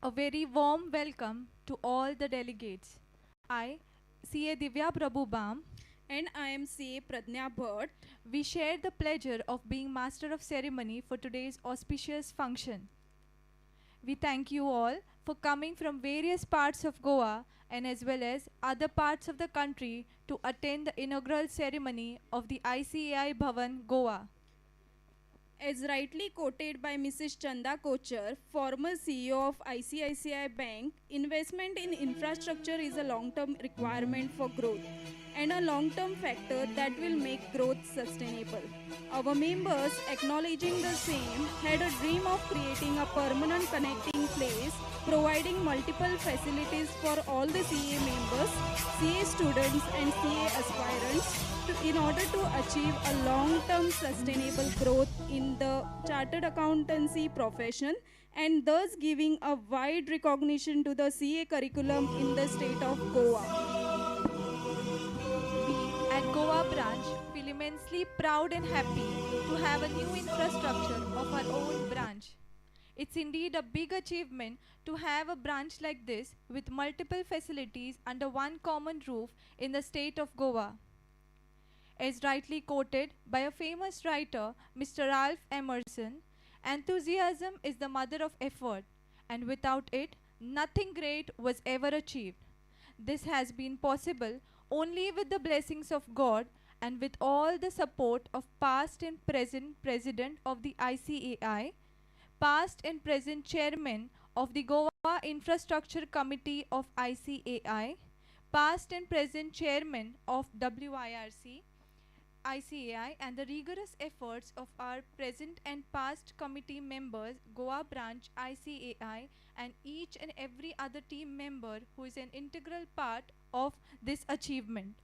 A very warm welcome to all the delegates. I, CA Divya Prabhubam, And I am CA Pradnya Bhatt. we share the pleasure of being Master of Ceremony for today's auspicious function. We thank you all for coming from various parts of Goa and as well as other parts of the country to attend the inaugural ceremony of the ICAI Bhawan, Goa. As rightly quoted by Mrs. Chanda Kochar, former CEO of ICICI Bank, investment in infrastructure is a long-term requirement for growth and a long-term factor that will make growth sustainable. Our members, acknowledging the same, had a dream of creating a permanent connecting place, providing multiple facilities for all the CA members, CA students and CA aspirants in order to achieve a long-term sustainable growth in the chartered accountancy profession and thus giving a wide recognition to the CA curriculum in the state of Goa. We at Goa branch feel immensely proud and happy to have a new infrastructure of our own branch. It's indeed a big achievement to have a branch like this with multiple facilities under one common roof in the state of Goa. As rightly quoted by a famous writer, Mr. Ralph Emerson, enthusiasm is the mother of effort, and without it, nothing great was ever achieved. This has been possible only with the blessings of God and with all the support of past and present President of the ICAI, past and present Chairman of the Goa Infrastructure Committee of ICAI, past and present Chairman of WIRC, ICAI, and the rigorous efforts of our present and past committee members, Goa branch ICAI, and each and every other team member who is an integral part of this achievement.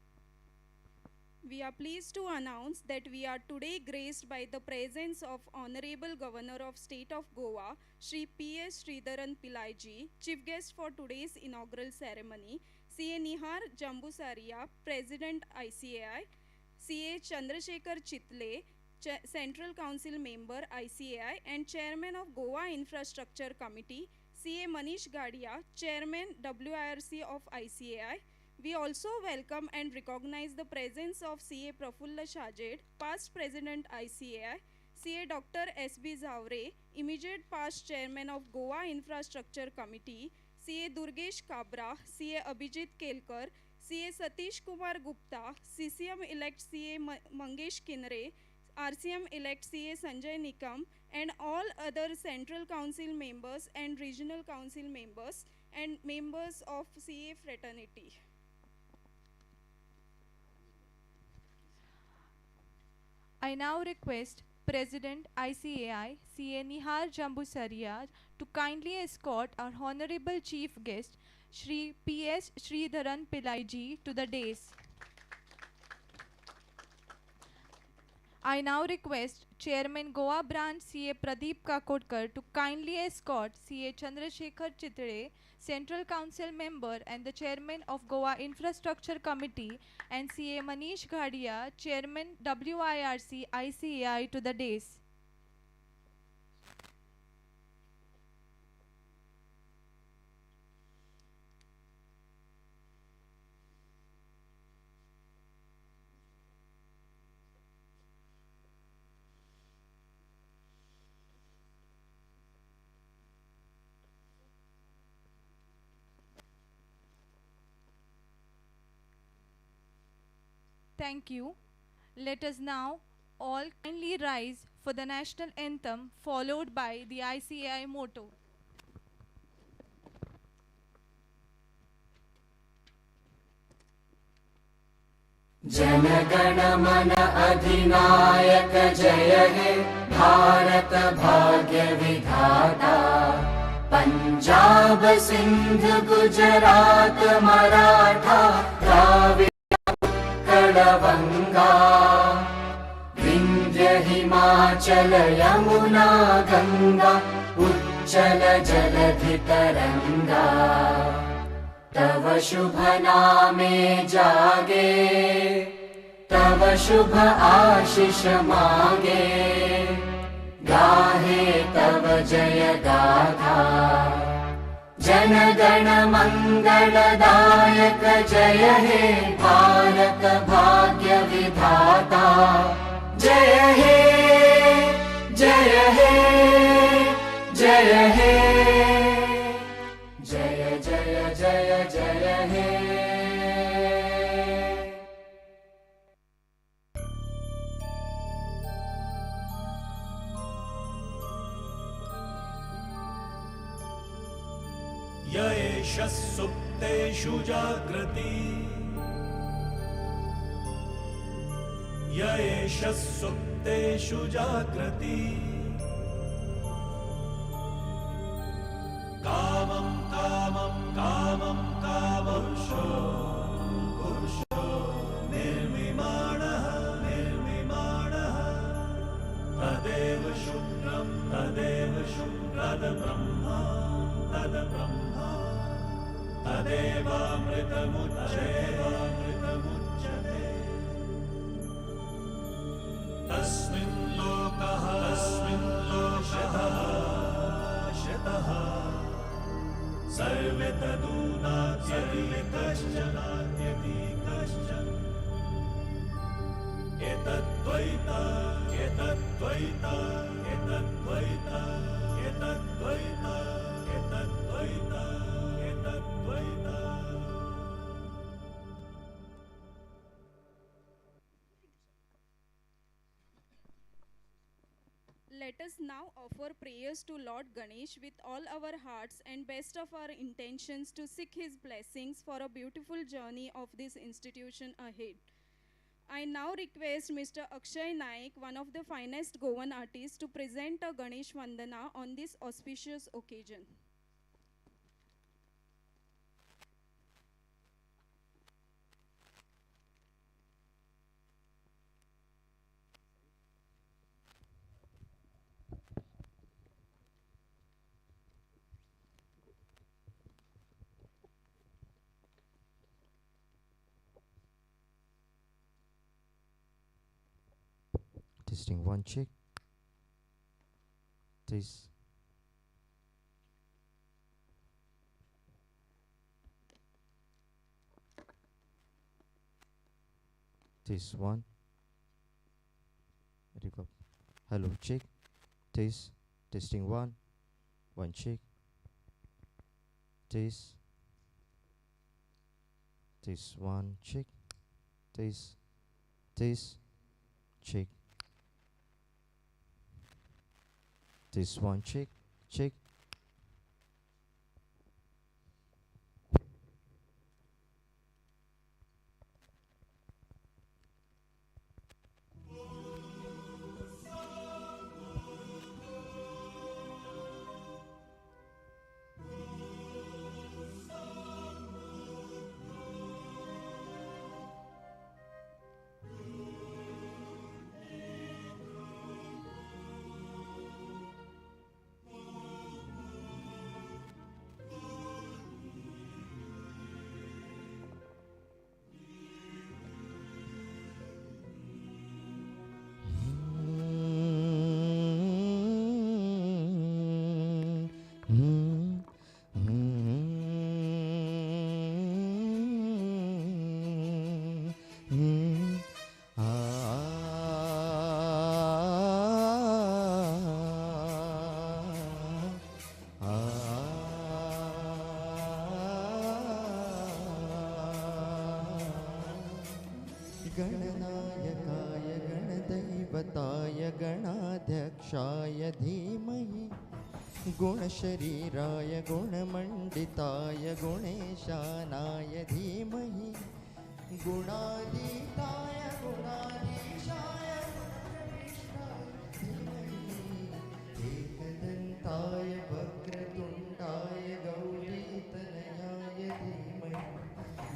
We are pleased to announce that we are today graced by the presence of Honorable Governor of State of Goa, Shri P.S. Sridharan Pillaiji, Chief Guest for today's inaugural ceremony, CA Nihar Jambusaria, President ICAI, CA Chandrasekhar Chitle, Central Council Member ICAI and Chairman of Goa Infrastructure Committee, CA Manish Gadia, Chairman WIRC of ICAI. We also welcome and recognize the presence of CA Prafulla Shajed, past President ICAI, CA Dr. S.B. Zavre, immediate past Chairman of Goa Infrastructure Committee, CA Durgesh Kabra, CA Abhijit Kelkar, CA Satish Kumar Gupta, CCM elect CA Mangesh Kinre, RCM elect CA Sanjay Nikam, and all other Central Council members and Regional Council members and members of CA fraternity. I now request President ICAI, CA Nihar Jambusaria, to kindly escort our Honorable Chief Guest, Shri P.S. Sridharan Pillaiji, to the dais. I now request Chairman Goa Branch CA Pradeep Kakodkar to kindly escort CA Chandrasekhar Chitre, Central Council Member and the Chairman of Goa Infrastructure Committee, and CA Manish Gadia, Chairman WIRC ICAI, to the dais. Thank you. Let us now all kindly rise for the national anthem followed by the ICAI motto. जनगण मन अधिनायक जय हे भारत भाग्य विधाता पंजाब सिंध गुजरात मराठा द्राविड़ उत्कल विंध्य हिमाचल यमुना गंगा उच्चल जलधि तरंगा तव शुभ नामे जागे तव शुभ आशीष मांगे गाहे तव जय गाथा जन गण मंगलदायक जय हे भारत भाग्य विधाता जय हे जय हे जय हे जय जय जय जय हे। य एष सुप्तेषु जागृति य एष सुप्तेषु जागृति कामं कामं कामं कामपुरुषो पुरुषो निर्मिमाणः निर्मिमाणः तदेव शुक्रं तद्ब्रह्मा तद्ब्रह्मा तदेवामृतमुच्यते तस्मिन् लोकः शतः सर्वे तदूनाद्यति कश्चन एतद्द्वैता एतद्द्वैता एतद्द्वैता एतद्द्वैता एतद्द्वैता एतद्द्वैता। Let us now offer prayers to Lord Ganesh with all our hearts and best of our intentions to seek his blessings for a beautiful journey of this institution ahead. I now request Mr. Akshay Naik, one of the finest Goan artists, to present a Ganesh Vandana on this auspicious occasion. Testing one check. This. This one. Reverb. Hello, check. This. Testing one. One check. This. This one check. This. This. Check. This one check, check. गणनायकाय गणदैवताय गणाध्यक्षाय धीमहि गुणशरीराय गुणमण्डिताय गुणेशानाय धीमहि गुणातीताय गुणाधीशाय एकदन्ताय वक्रतुण्डाय गौरीतनयाय धीमहि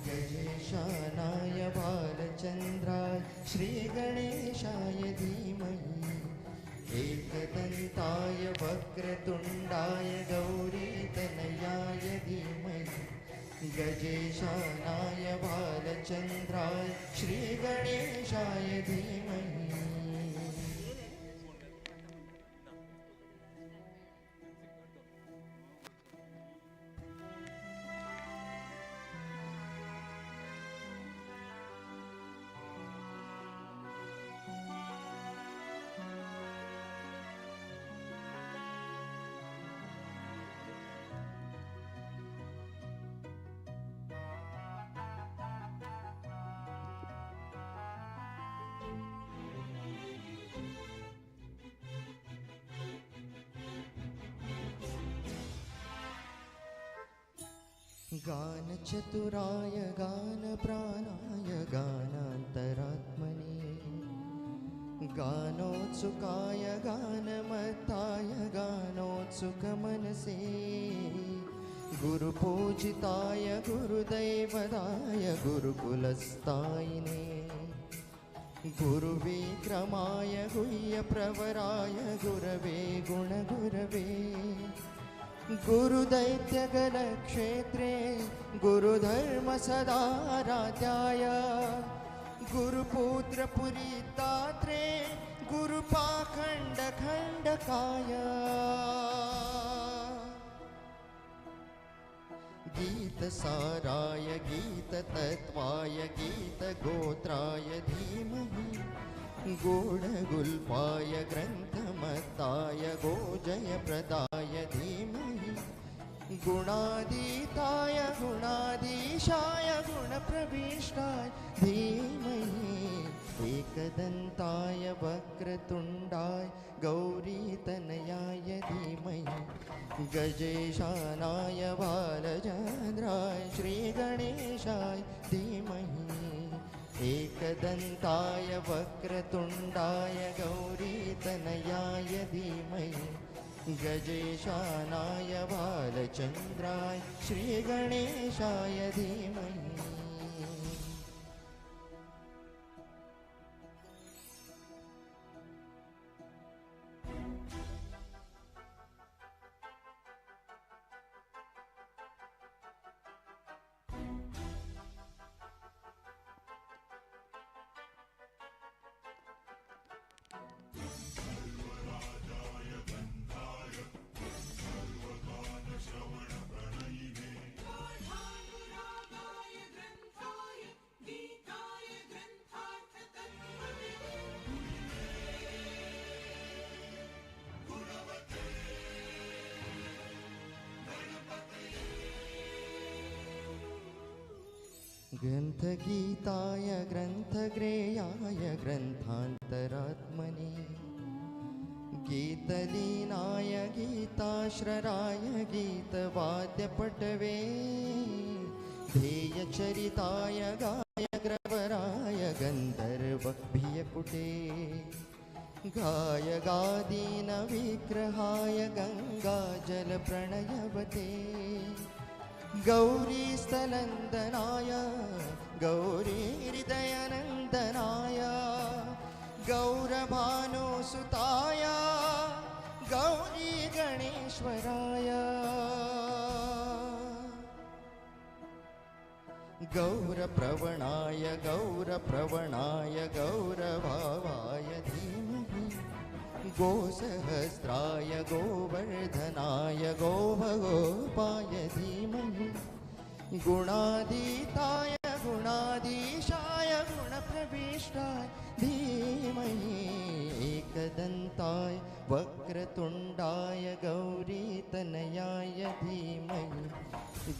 गजेशानाय बालचन्द्राय श्रीगणेशाय धीमहि एकदन्ताय वक्रतुण्डाय गौरीतनयाय धीमहि गजेशानाय बालचन्द्राय श्रीगणेशाय धीमहि। गानचतुराय गानप्राणाय गानान्तरात्मने गानोत्सुकाय गानमत्ताय गानोत्सुकमनसे गुरुपूजिताय गुरुदैवताय गुरुकुलस्थायिने गुरुविक्रमाय गुह्यप्रवराय गुरवे गुणगुरवे गुरुदैत्यगणक्षेत्रे गुरुधर्मसदाराध्याय गुरुपुत्रपुरीदात्रे गुरुपाखण्डखण्डकाय गीतसाराय गीततत्त्वाय गीतगोत्राय धीमहि गूढगुल्पाय ग्रन्थमत्ताय गोजयप्रदाय धीमहि गुणातीताय गुणाधीशाय गुणप्रविष्टाय धीमहि एकदन्ताय वक्रतुण्डाय गौरीतनयाय धीमहि गजेशानाय बालचन्द्राय श्रीगणेशाय धीमहि एकदन्ताय वक्रतुण्डाय गौरीतनयाय धीमहि गजेशानाय बालचन्द्राय श्रीगणेशाय धीमहि ग्रन्थगीताय ग्रन्थग्रेयाय ग्रन्थान्तरात्मने गीतलीनाय गीताश्रराय गीतवाद्यपटवे ध्येयचरिताय गायग्रवराय गन्धर्वभियपुटे गायगादीनविग्रहाय गङ्गाजलप्रणयवते गौरीस्थनन्दनाय गौरीहृदयनन्दनाय गौरभानुसुताय गौरीगणेश्वराय गौरप्रवणाय गौरप्रवणाय गौरभावाय धीमहि गोसहस्राय गोवर्धनाय गोभगोपाय धीमहि गुणातीताय गुणाधीशाय गुणप्रविष्टाय धीमहि एकदन्ताय वक्रतुण्डाय गौरीतनयाय धीमहि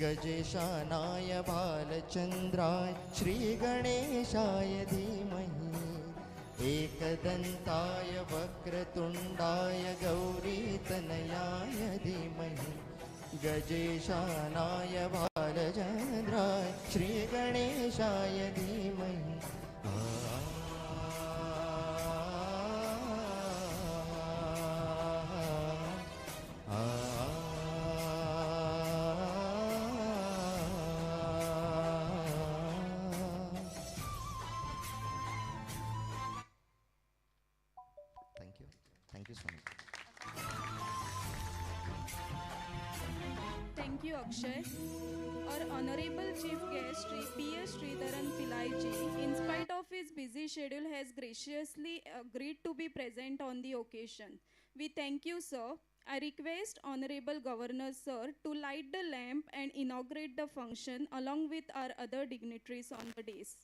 गजेशानाय बालचन्द्राय श्रीगणेशाय धीमहि एकदन्ताय वक्रतुण्डाय गौरीतनयाय धीमहि गजेशानाय बालचन्द्राय श्रीगणेशाय धीमहि Thank you so much. Thank you, Akshay. Our honorable chief guest, Sri P.S. Sridharan Pillaiji, in spite of his busy schedule, has graciously agreed to be present on the occasion. We thank you, sir. I request Honorable Governor, sir, to light the lamp and inaugurate the function along with our other dignitaries on the dais.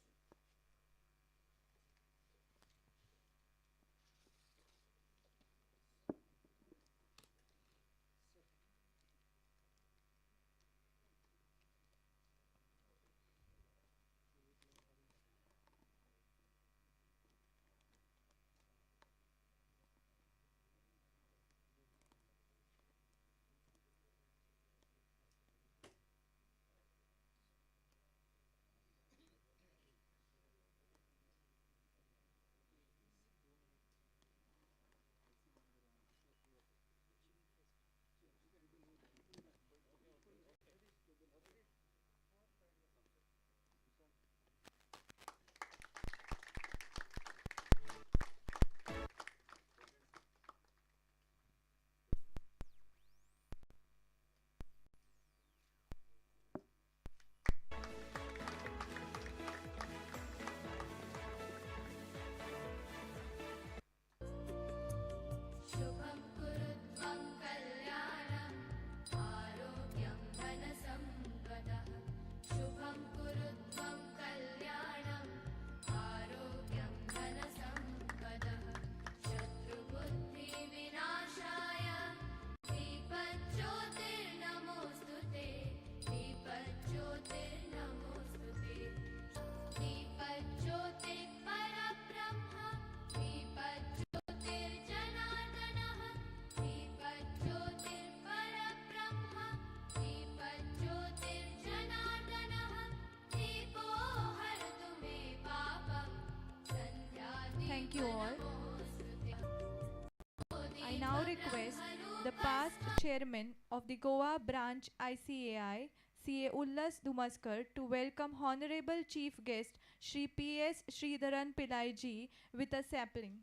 request the past chairman of the Goa branch ICAI, CA Ullas Dumaskar, to welcome Honorable Chief Guest Shri P.S. Sridharan Pillai ji with a sapling.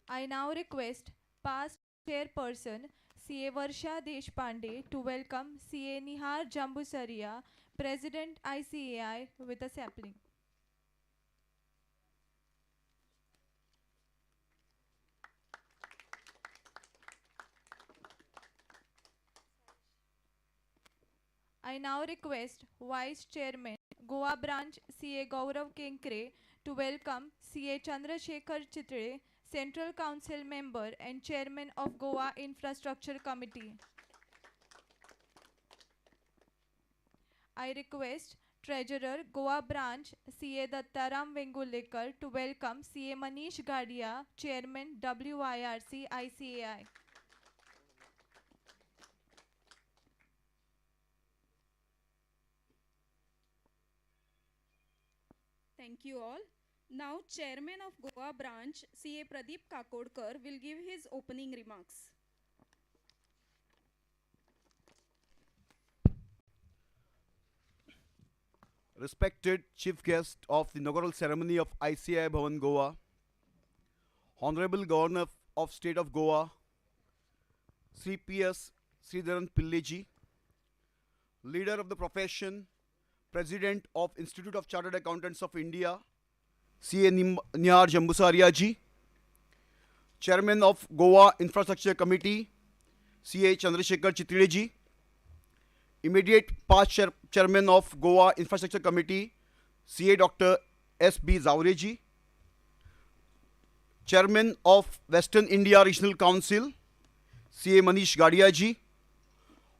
I now request past chairperson CA Varsha Deshpande to welcome CA Nihar Jambusaria, President ICAI, with a sapling. I now request Vice Chairman Goa Branch CA Gaurav Kenkre to welcome CA Chandrasekhar Chitre, Central Council Member and Chairman of Goa Infrastructure Committee. I request Treasurer Goa Branch CA Dattaram Vengulekar to welcome CA Manish Gadia, Chairman WIRC ICAI. Thank you all. Now, Chairman of Goa branch, CA Pradeep Kakodkar, will give his opening remarks. Respected Chief Guest of the inaugural ceremony of ICAI Bhawan, Goa, Honorable Governor of State of Goa, Sri P.S. Sridharan Pillai ji, Leader of the Profession, President of Institute of Chartered Accountants of India, CA Nihar Jambusaria ji, Chairman of Goa Infrastructure Committee, CA Chandrasekhar Chitre ji, immediate past Chairman of Goa Infrastructure Committee, CA Dr. S.B. Zavre ji, Chairman of Western India Regional Council, CA Manish Gadia ji,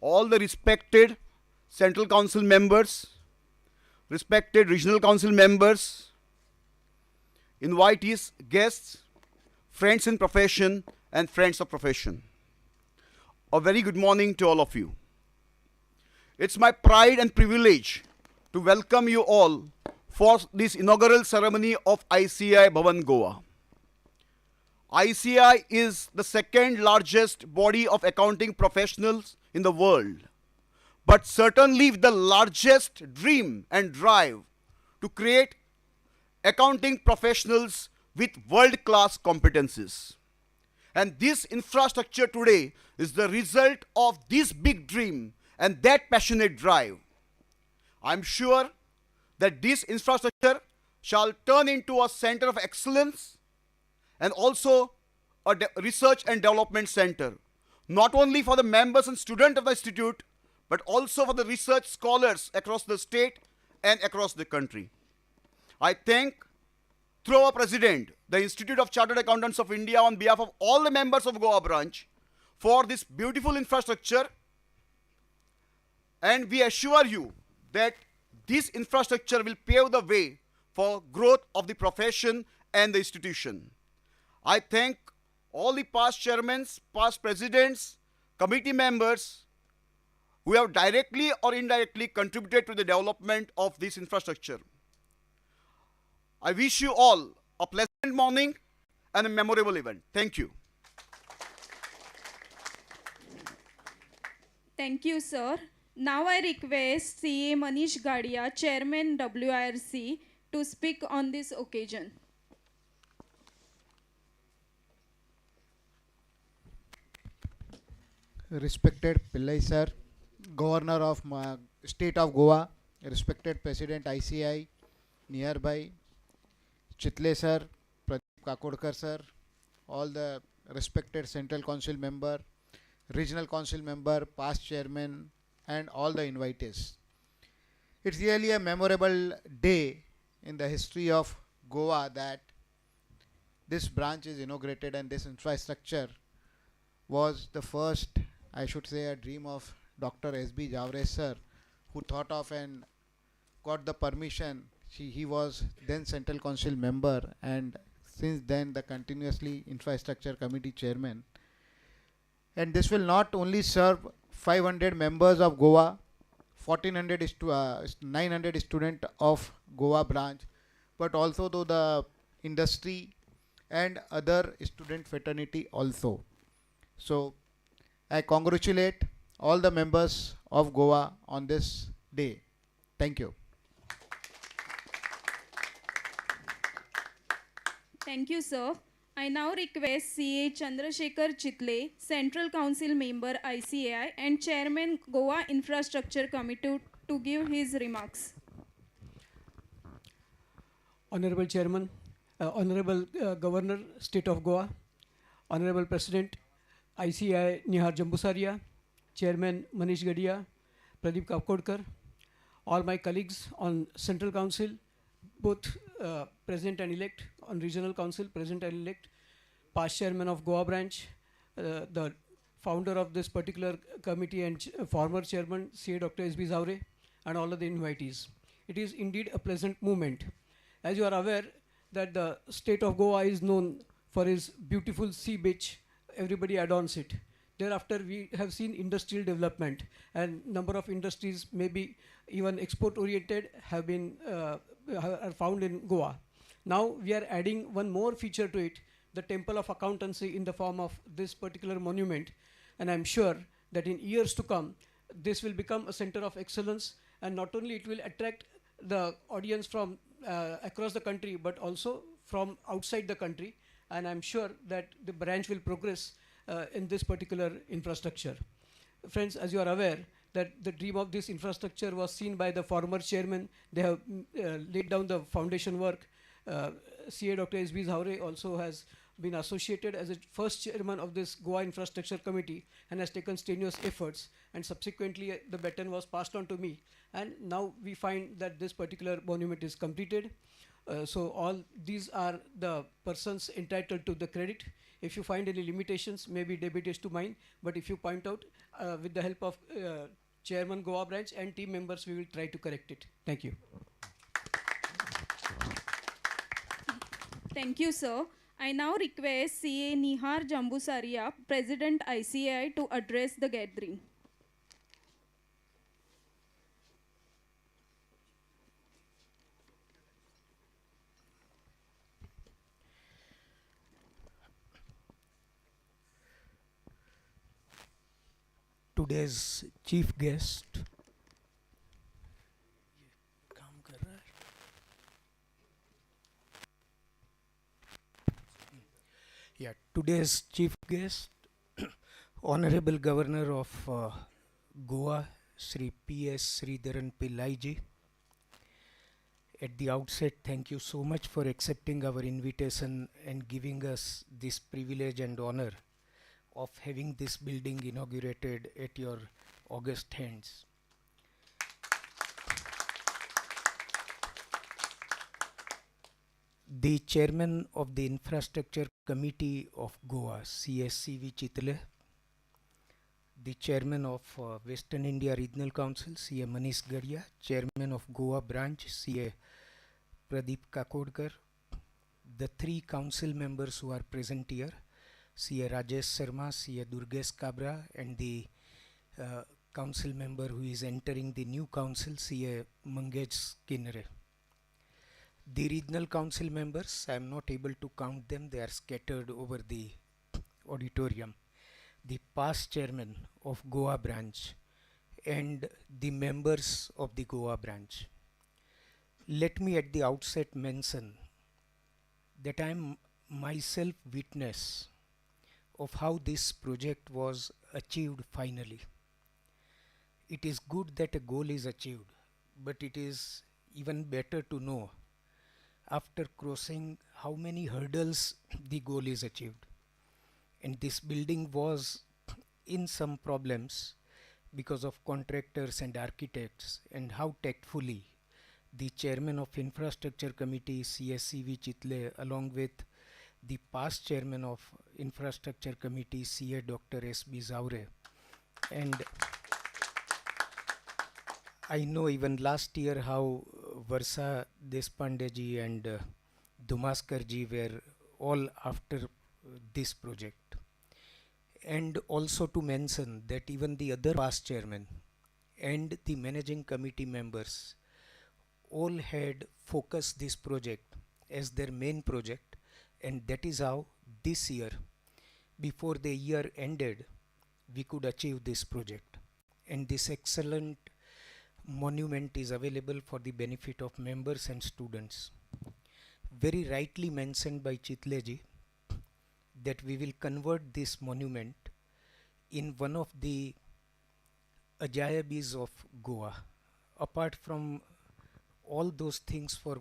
all the respected Central Council members, respected Regional Council members, invitees, guests, friends in profession and friends of profession. A very good morning to all of you. It's my pride and privilege to welcome you all for this inaugural ceremony of ICAI Bhawan, Goa. ICAI is the second largest body of accounting professionals in the world, but certainly with the largest dream and drive to create accounting professionals with world-class competencies. And this infrastructure today is the result of this big dream and that passionate drive. I'm sure that this infrastructure shall turn into a center of excellence and also a research and development center, not only for the members and students of the institute, but also for the research scholars across the state and across the country. I thank, through our president, the Institute of Chartered Accountants of India, on behalf of all the members of Goa branch, for this beautiful infrastructure. And we assure you that this infrastructure will pave the way for growth of the profession and the institution. I thank all the past chairmen, past presidents, committee members who have directly or indirectly contributed to the development of this infrastructure. I wish you all a pleasant morning and a memorable event. Thank you. Thank you, sir. Now I request CA Manish Gadia, Chairman WIRC, to speak on this occasion. Respected Pillai sir, Governor of State of Goa, respected President ICAI, nearby Chitle sir, Pradeep Kakodkar sir, all the respected Central Council member, Regional Council member, past chairman, and all the invitees. It's really a memorable day in the history of Goa that this branch is inaugurated, and this infrastructure was the first, I should say, a dream of Dr. S.B. Zavre sir, who thought of and got the permission. He was then Central Council member, and since then the continuously Infrastructure Committee chairman. And this will not only serve 500 members of Goa, 1400 900 student of Goa branch, but also to the industry and other student fraternity also. So I congratulate all the members of Goa on this day. Thank you. Thank you, sir. I now request CA Chandrasekhar Chitle, Central Council Member ICAI and Chairman Goa Infrastructure Committee to give his remarks. Honorable Chairman, Honorable Governor, State of Goa, Honorable President, ICAI Nihar Jambusaria, Chairman Manish Gadia, Pradeep Kapkodkar, all my colleagues on Central Council, both present and elect, on Regional Council, present and elect, past Chairman of Goa branch, the founder of this particular committee and former Chairman, CA Dr. S.B. Zaure, and all of the invitees. It is indeed a pleasant moment. As you are aware that the state of Goa is known for its beautiful sea beach, everybody adorns it. Thereafter, we have seen industrial development, and number of industries, maybe even export-oriented, have been are found in Goa. Now we are adding one more feature to it, the Temple of Accountancy in the form of this particular monument, and I'm sure that in years to come, this will become a center of excellence, and not only it will attract the audience from across the country, but also from outside the country, and I'm sure that the branch will progress in this particular infrastructure. Friends, as you are aware, that the dream of this infrastructure was seen by the former chairman. They have laid down the foundation work. CA Dr. S.B. Zaure also has been associated as a first chairman of this Goa Infrastructure Committee and has taken strenuous efforts, and subsequently the baton was passed on to me, and now we find that this particular monument is completed. So all these are the persons entitled to the credit. If you find any limitations, maybe debit is to mine, but if you point out, with the help of Chairman Goa branch and team members, we will try to correct it. Thank you. Thank you, sir. I now request CA Nihar Jambusaria, President ICAI, to address the gathering. Today's chief guest, today's chief guest, Honorable Governor of Goa, Sri P.S. Sridharan Pillai ji. At the outset, thank you so much for accepting our invitation and giving us this privilege and honor of having this building inaugurated at your august hands. The chairman of the Infrastructure Committee of Goa, CSCV Chitle, the chairman of Western India Regional Council, CA Manish Gadia, chairman of Goa branch, CA Pradeep Kakodkar, the three council members who are present here, CA Rajesh Sharma, CA Durgesh Kabra, and the council member who is entering the new council, CA Mangesh Kinnare. The regional council members, I am not able to count them, they are scattered over the auditorium. The past chairman of Goa branch and the members of the Goa branch. Let me at the outset mention that I am myself witness of how this project was achieved finally. It is good that a goal is achieved, but it is even better to know after crossing how many hurdles the goal is achieved. And this building was in some problems because of contractors and architects, and how tactfully the chairman of Infrastructure Committee, CSCV Chitle, along with the past chairman of Infrastructure Committee, CA Dr. S.B. Zaure, and I know even last year how Varsha Deshpande ji and Dumaskar ji were all after this project. And also to mention that even the other past chairman and the managing committee members all had focused this project as their main project, and that is how this year, before the year ended, we could achieve this project. And this excellent monument is available for the benefit of members and students. Very rightly mentioned by Chitleji that we will convert this monument in one of the Ajayabis of Goa. Apart from all those things for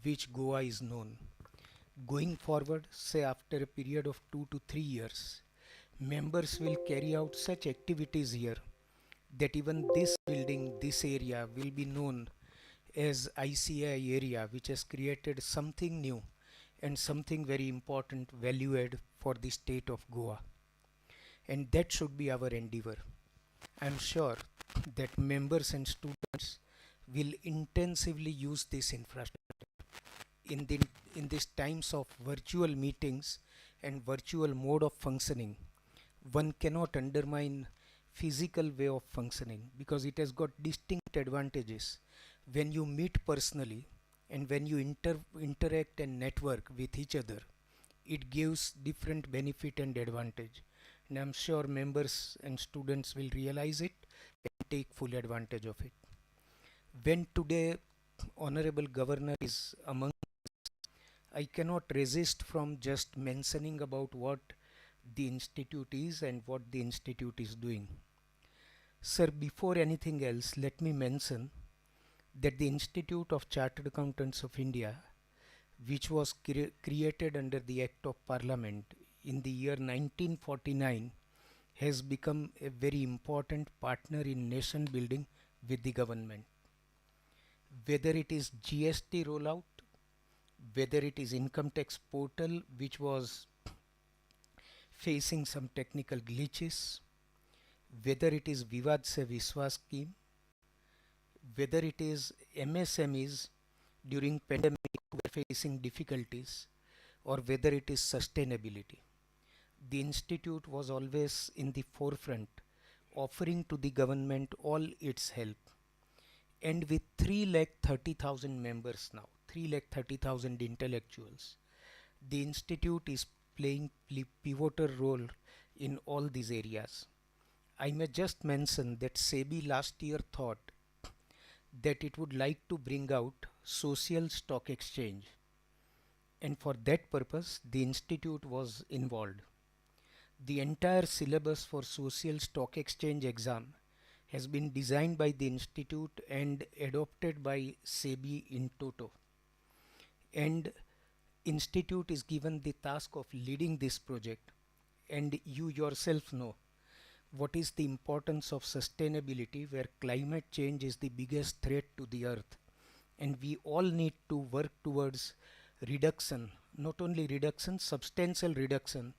which Goa is known, going forward, say after a period of 2 to 3 years, members will carry out such activities here that even this building, this area will be known as ICAI area, which has created something new and something very important value add for the state of Goa. And that should be our endeavor. I am sure that members and students will intensively use this infrastructure in the in these times of virtual meetings and virtual mode of functioning. One cannot undermine physical way of functioning because it has got distinct advantages when you meet personally and when you interact and network with each other. It gives different benefit and advantage, and I'm sure members and students will realize it and take full advantage of it. When today Honorable Governor is among, I cannot resist from just mentioning about what the institute is and what the institute is doing. Sir, before anything else, let me mention that the Institute of Chartered Accountants of India, which was created under the Act of Parliament in the year 1949, has become a very important partner in nation building with the government. Whether it is GST rollout, whether it is income tax portal which was facing some technical glitches, whether it is Vivad Se Vishwas scheme, whether it is MSMEs during pandemic who were facing difficulties, or whether it is sustainability. The institute was always in the forefront, offering to the government all its help. And with 3,30,000 members now, 3,30,000 intellectuals, the institute is playing pivotal role in all these areas. I may just mention that SEBI last year thought that it would like to bring out social stock exchange, and for that purpose the institute was involved. The entire syllabus for social stock exchange exam has been designed by the institute and adopted by SEBI in toto, and institute is given the task of leading this project. And you yourself know what is the importance of sustainability, where climate change is the biggest threat to the earth, and we all need to work towards reduction, not only reduction, substantial reduction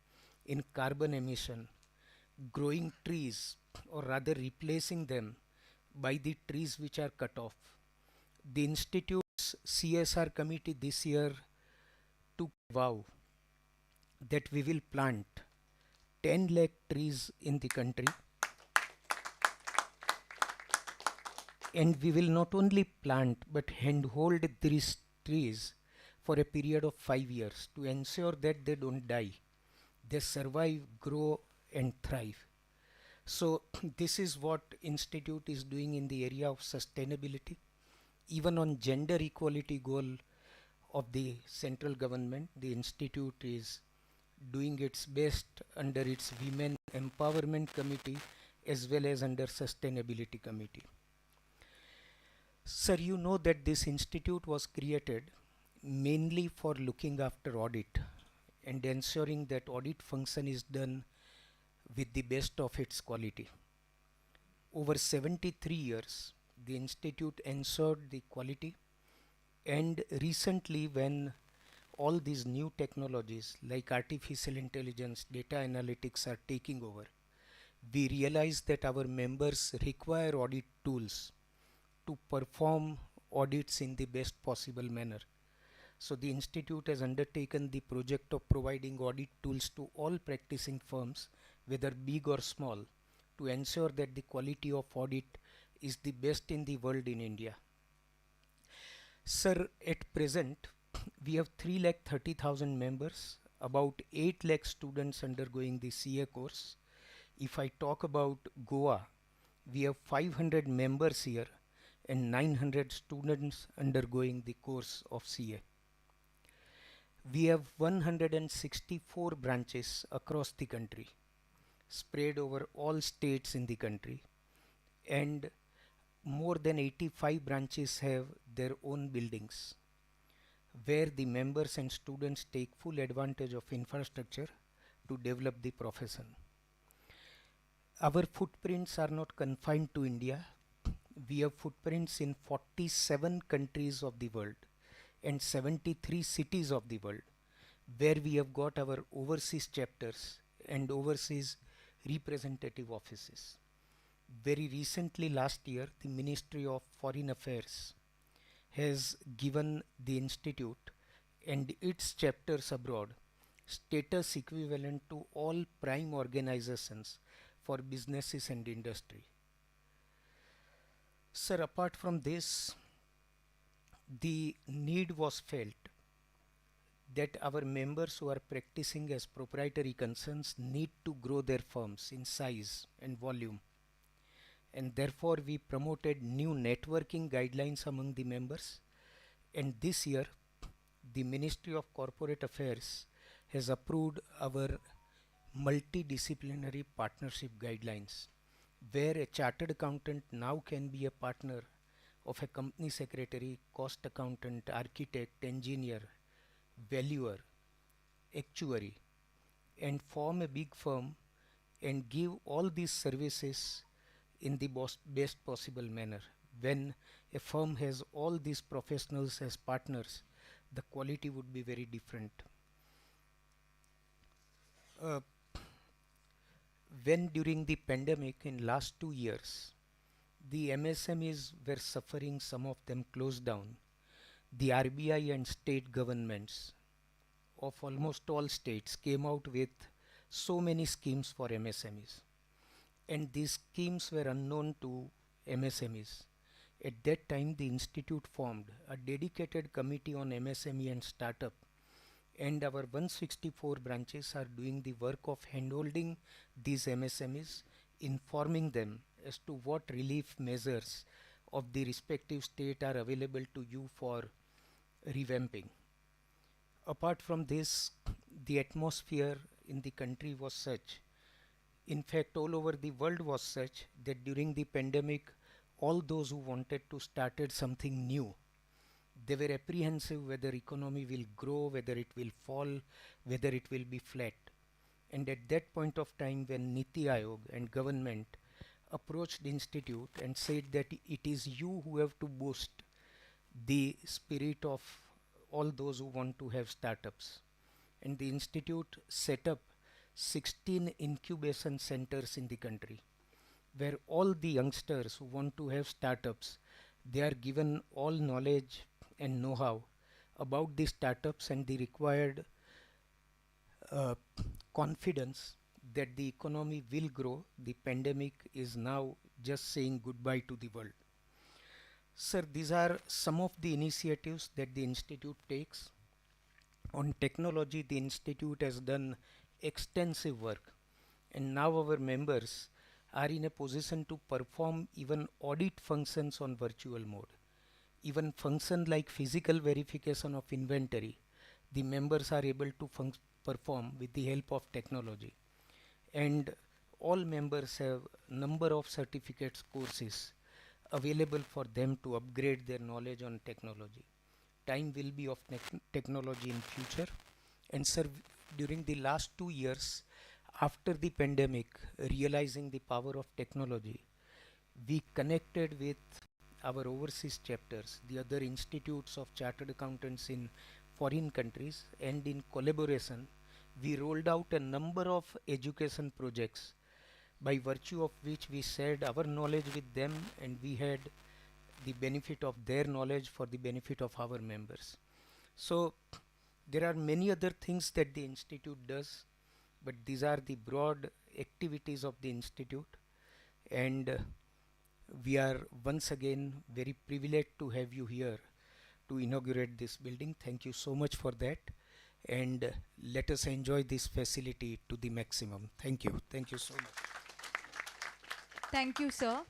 in carbon emission, growing trees or rather replacing them by the trees which are cut off. The institute's CSR committee this year took a vow that we will plant 10 lakh trees in the country, and we will not only plant but handhold these trees for a period of 5 years to ensure that they don't die. They survive, grow and thrive. So this is what institute is doing in the area of sustainability. Even on gender equality goal of the central government, the institute is doing its best under its Women Empowerment Committee as well as under Sustainability Committee. Sir, you know that this institute was created mainly for looking after audit and ensuring that audit function is done with the best of its quality. Over 73 years, the institute ensured the quality, and recently when all these new technologies like artificial intelligence, data analytics are taking over, we realize that our members require audit tools to perform audits in the best possible manner. So the institute has undertaken the project of providing audit tools to all practicing firms whether big or small, to ensure that the quality of audit is the best in the world in India. Sir, at present, we have 3,30,000 members, about 8 lakh students undergoing the CA course. If I talk about Goa, we have 500 members here and 900 students undergoing the course of CA. We have 164 branches across the country, spread over all states in the country, and more than 85 branches have their own buildings where the members and students take full advantage of infrastructure to develop the profession. Our footprints are not confined to India. We have footprints in 47 countries of the world and 73 cities of the world, where we have got our overseas chapters and overseas representative offices. Very recently, last year, the Ministry of Foreign Affairs has given the institute and its chapters abroad status equivalent to all prime organizations for businesses and industry. Sir, apart from this, the need was felt that our members who are practicing as proprietary concerns need to grow their firms in size and volume, and therefore we promoted new networking guidelines among the members. And this year the Ministry of Corporate Affairs has approved our multidisciplinary partnership guidelines, where a chartered accountant now can be a partner of a company secretary, cost accountant, architect, engineer, valuer, actuary, and form a big firm and give all these services in the best possible manner. When a firm has all these professionals as partners, the quality would be very different. When during the pandemic in last 2 years, the MSMEs were suffering, some of them closed down, the RBI and state governments of almost all states came out with so many schemes for MSMEs, and these schemes were unknown to MSMEs. At that time, the institute formed a dedicated committee on MSME and startup, and our 164 branches are doing the work of handholding these MSMEs, informing them as to what relief measures of the respective state are available to you for revamping. Apart from this, the atmosphere in the country was such, in fact all over the world was such, that during the pandemic all those who wanted to started something new, they were apprehensive whether economy will grow, whether it will fall, whether it will be flat. And at that point of time, when Niti Aayog and government approached the institute and said that it is you who have to boost the spirit of all those who want to have startups, and the institute set up 16 incubation centers in the country, where all the youngsters who want to have startups, they are given all knowledge and know-how about the startups and the required confidence that the economy will grow. The pandemic is now just saying goodbye to the world. Sir, these are some of the initiatives that the institute takes. On technology, the institute has done extensive work, and now our members are in a position to perform even audit functions on virtual mode. Even function like physical verification of inventory, the members are able to perform with the help of technology. And all members have number of certificates courses available for them to upgrade their knowledge on technology. Time will be of technology in future. And sir, during the last 2 years, after the pandemic, realizing the power of technology, we connected with our overseas chapters, the other institutes of chartered accountants in foreign countries, and in collaboration, we rolled out a number of education projects by virtue of which we shared our knowledge with them, and we had the benefit of their knowledge for the benefit of our members. So there are many other things that the institute does. but these are the broad activities of the institute, and we are once again very privileged to have you here to inaugurate this building. Thank you so much for that, and let us enjoy this facility to the maximum. Thank you. Thank you so much. Thank you, sir.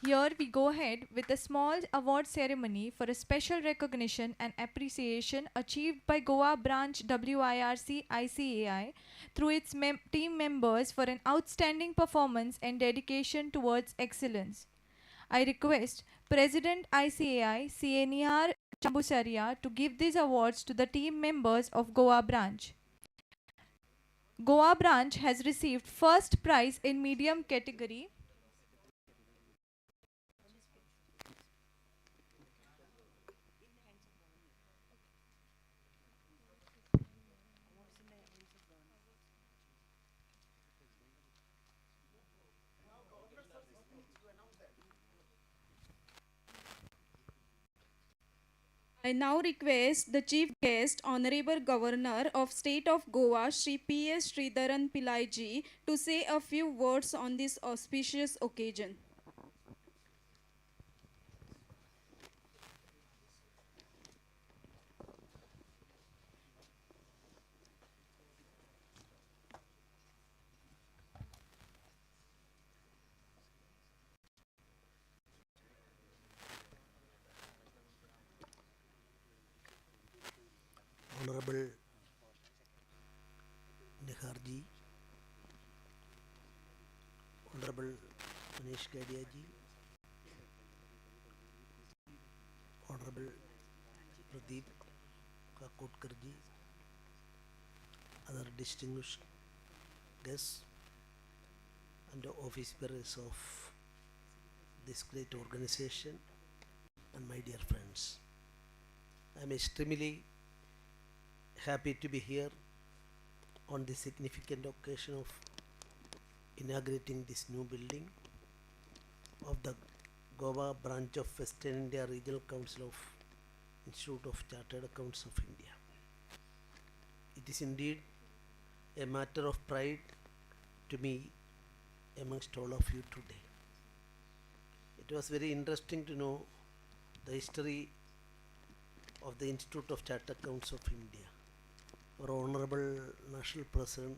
Here we go ahead with a small award ceremony for a special recognition and appreciation achieved by Goa branch WIRC ICAI through its team members for an outstanding performance and dedication towards excellence. I request President ICAI CA Nihar Chambusaria to give these awards to the team members of Goa branch. Goa branch has received first prize in medium category. I now request the Chief Guest, Honorable Governor of State of Goa, Shri P.S. Sridharan Pillaiji, to say a few words on this auspicious occasion. Honorable Niharji, Honorable Manish Gadia ji, Honorable Pradeep Kakotkar ji, other distinguished guests and office bearers of this great organization, and my dear friends. I am extremely happy to be here on the significant occasion of inaugurating this new building of the Goa branch of Western India Regional Council of Institute of Chartered Accounts of India. It is indeed a matter of pride to me amongst all of you today. It was very interesting to know the history of the Institute of Chartered Accounts of India. Our Honorable National President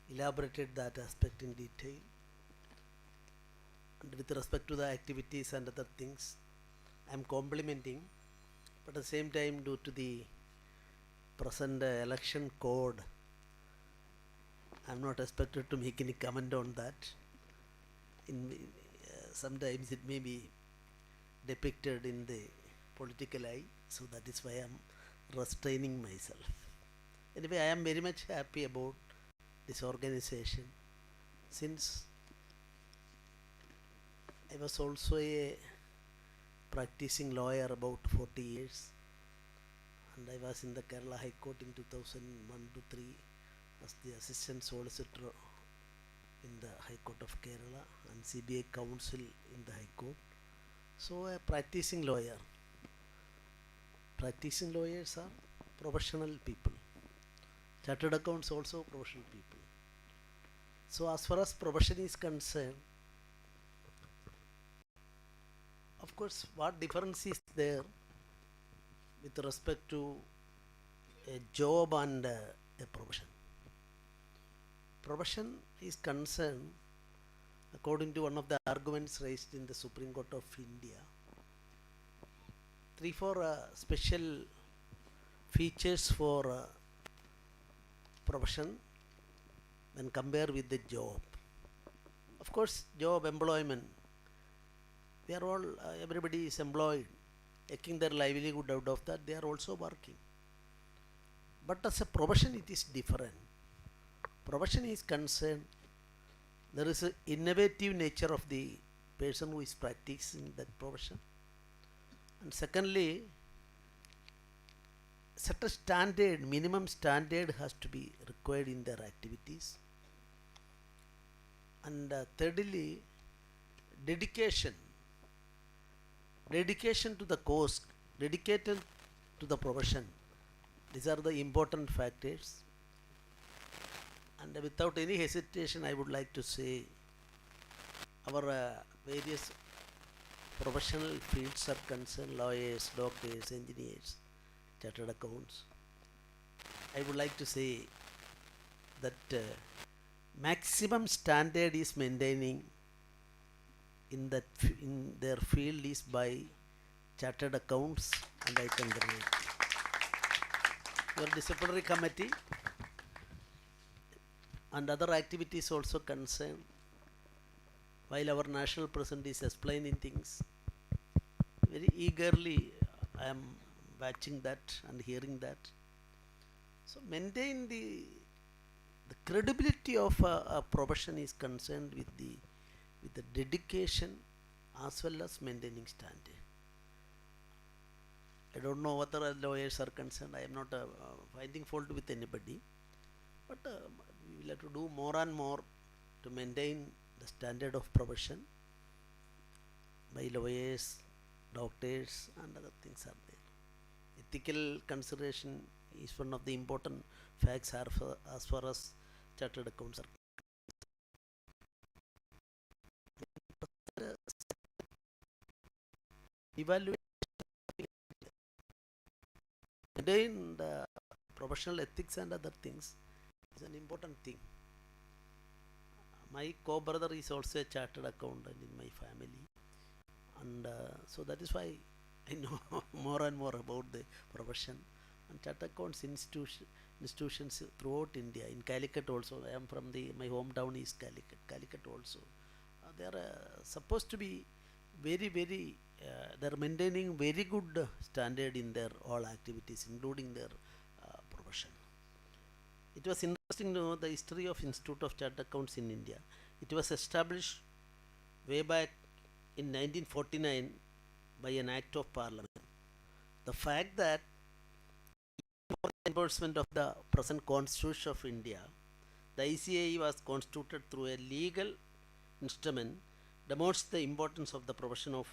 elaborated that aspect in detail. And with respect to the activities and other things, I am complimenting, but at the same time, due to the present election code, I am not expected to make any comment on that. Sometimes it may be depicted in the political eye, so that is why I am restraining myself. Anyway, I am very much happy about this organization, since I was also a practicing lawyer about 40 years, and I was in the Kerala High Court in 2001 to 3 as the assistant solicitor in the High Court of Kerala and CBI counsel in the High Court. So a practicing lawyer. Practicing lawyers are professional people. Chartered accounts also professional people. So as far as profession is concerned, of course, what difference is there with respect to a job and a profession? Profession is concerned, according to one of the arguments raised in the Supreme Court of India, 3-4 special features for profession when compared with the job. Of course, job, employment, we are all, everybody is employed, taking their livelihood out of that, they are also working. But as a profession, it is different. Profession is concerned, there is an innovative nature of the person who is practicing that profession. And secondly, set a standard, minimum standard has to be required in their activities. And thirdly, dedication to the cause, dedicated to the profession. These are the important factors. And without any hesitation, I would like to say our various professional fields are concerned, lawyers, doctors, engineers, chartered accounts. I would like to say that maximum standard is maintaining in their field is by chartered accounts, and I congratulate your disciplinary committee and other activities also concerned. While our national president is explaining things, very eagerly I am watching that and hearing that. So maintain the credibility of a profession is concerned with the dedication as well as maintaining standard. I don't know what other lawyers are concerned. I am not finding fault with anybody, but we will have to do more and more to maintain the standard of profession by lawyers, doctors, and other things are there. Ethical consideration is one of the important facts as far as chartered accounts are. Evaluate maintain the professional ethics and other things is an important thing. My co-brother is also a chartered accountant in my family, and so that is why I know more and more about the profession and chartered accounts institutions throughout India. In Calicut also, I am from my hometown is Calicut. Calicut also, they are supposed to be very they are maintaining very good standard in their all activities, including their profession. It was interesting to know the history of Institute of Chartered Accounts in India. It was established way back in 1949 by an act of parliament. The fact that for the enforcement of the present constitution of India, the ICAI was constituted through a legal instrument demonstrates the importance of the profession of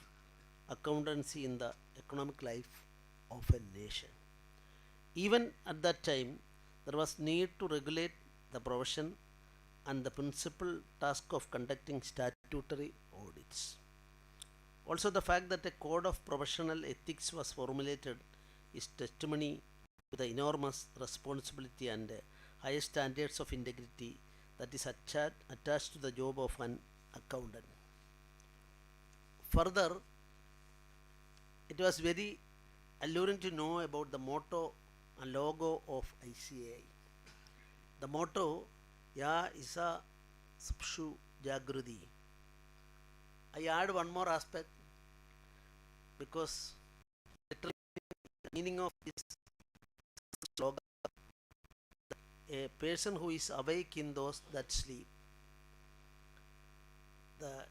accountancy in the economic life of a nation. Even at that time, there was need to regulate the profession and the principal task of conducting statutory audits. Also, the fact that a code of professional ethics was formulated is testimony to the enormous responsibility and high standards of integrity that is attached to the job of an accountant. Further, it was very alluring to know about the motto and logo of ICAI. The motto, Ya Isa Sapshu Jagrudi. I add one more aspect because the meaning of this slogan, a person who is awake in those that sleep.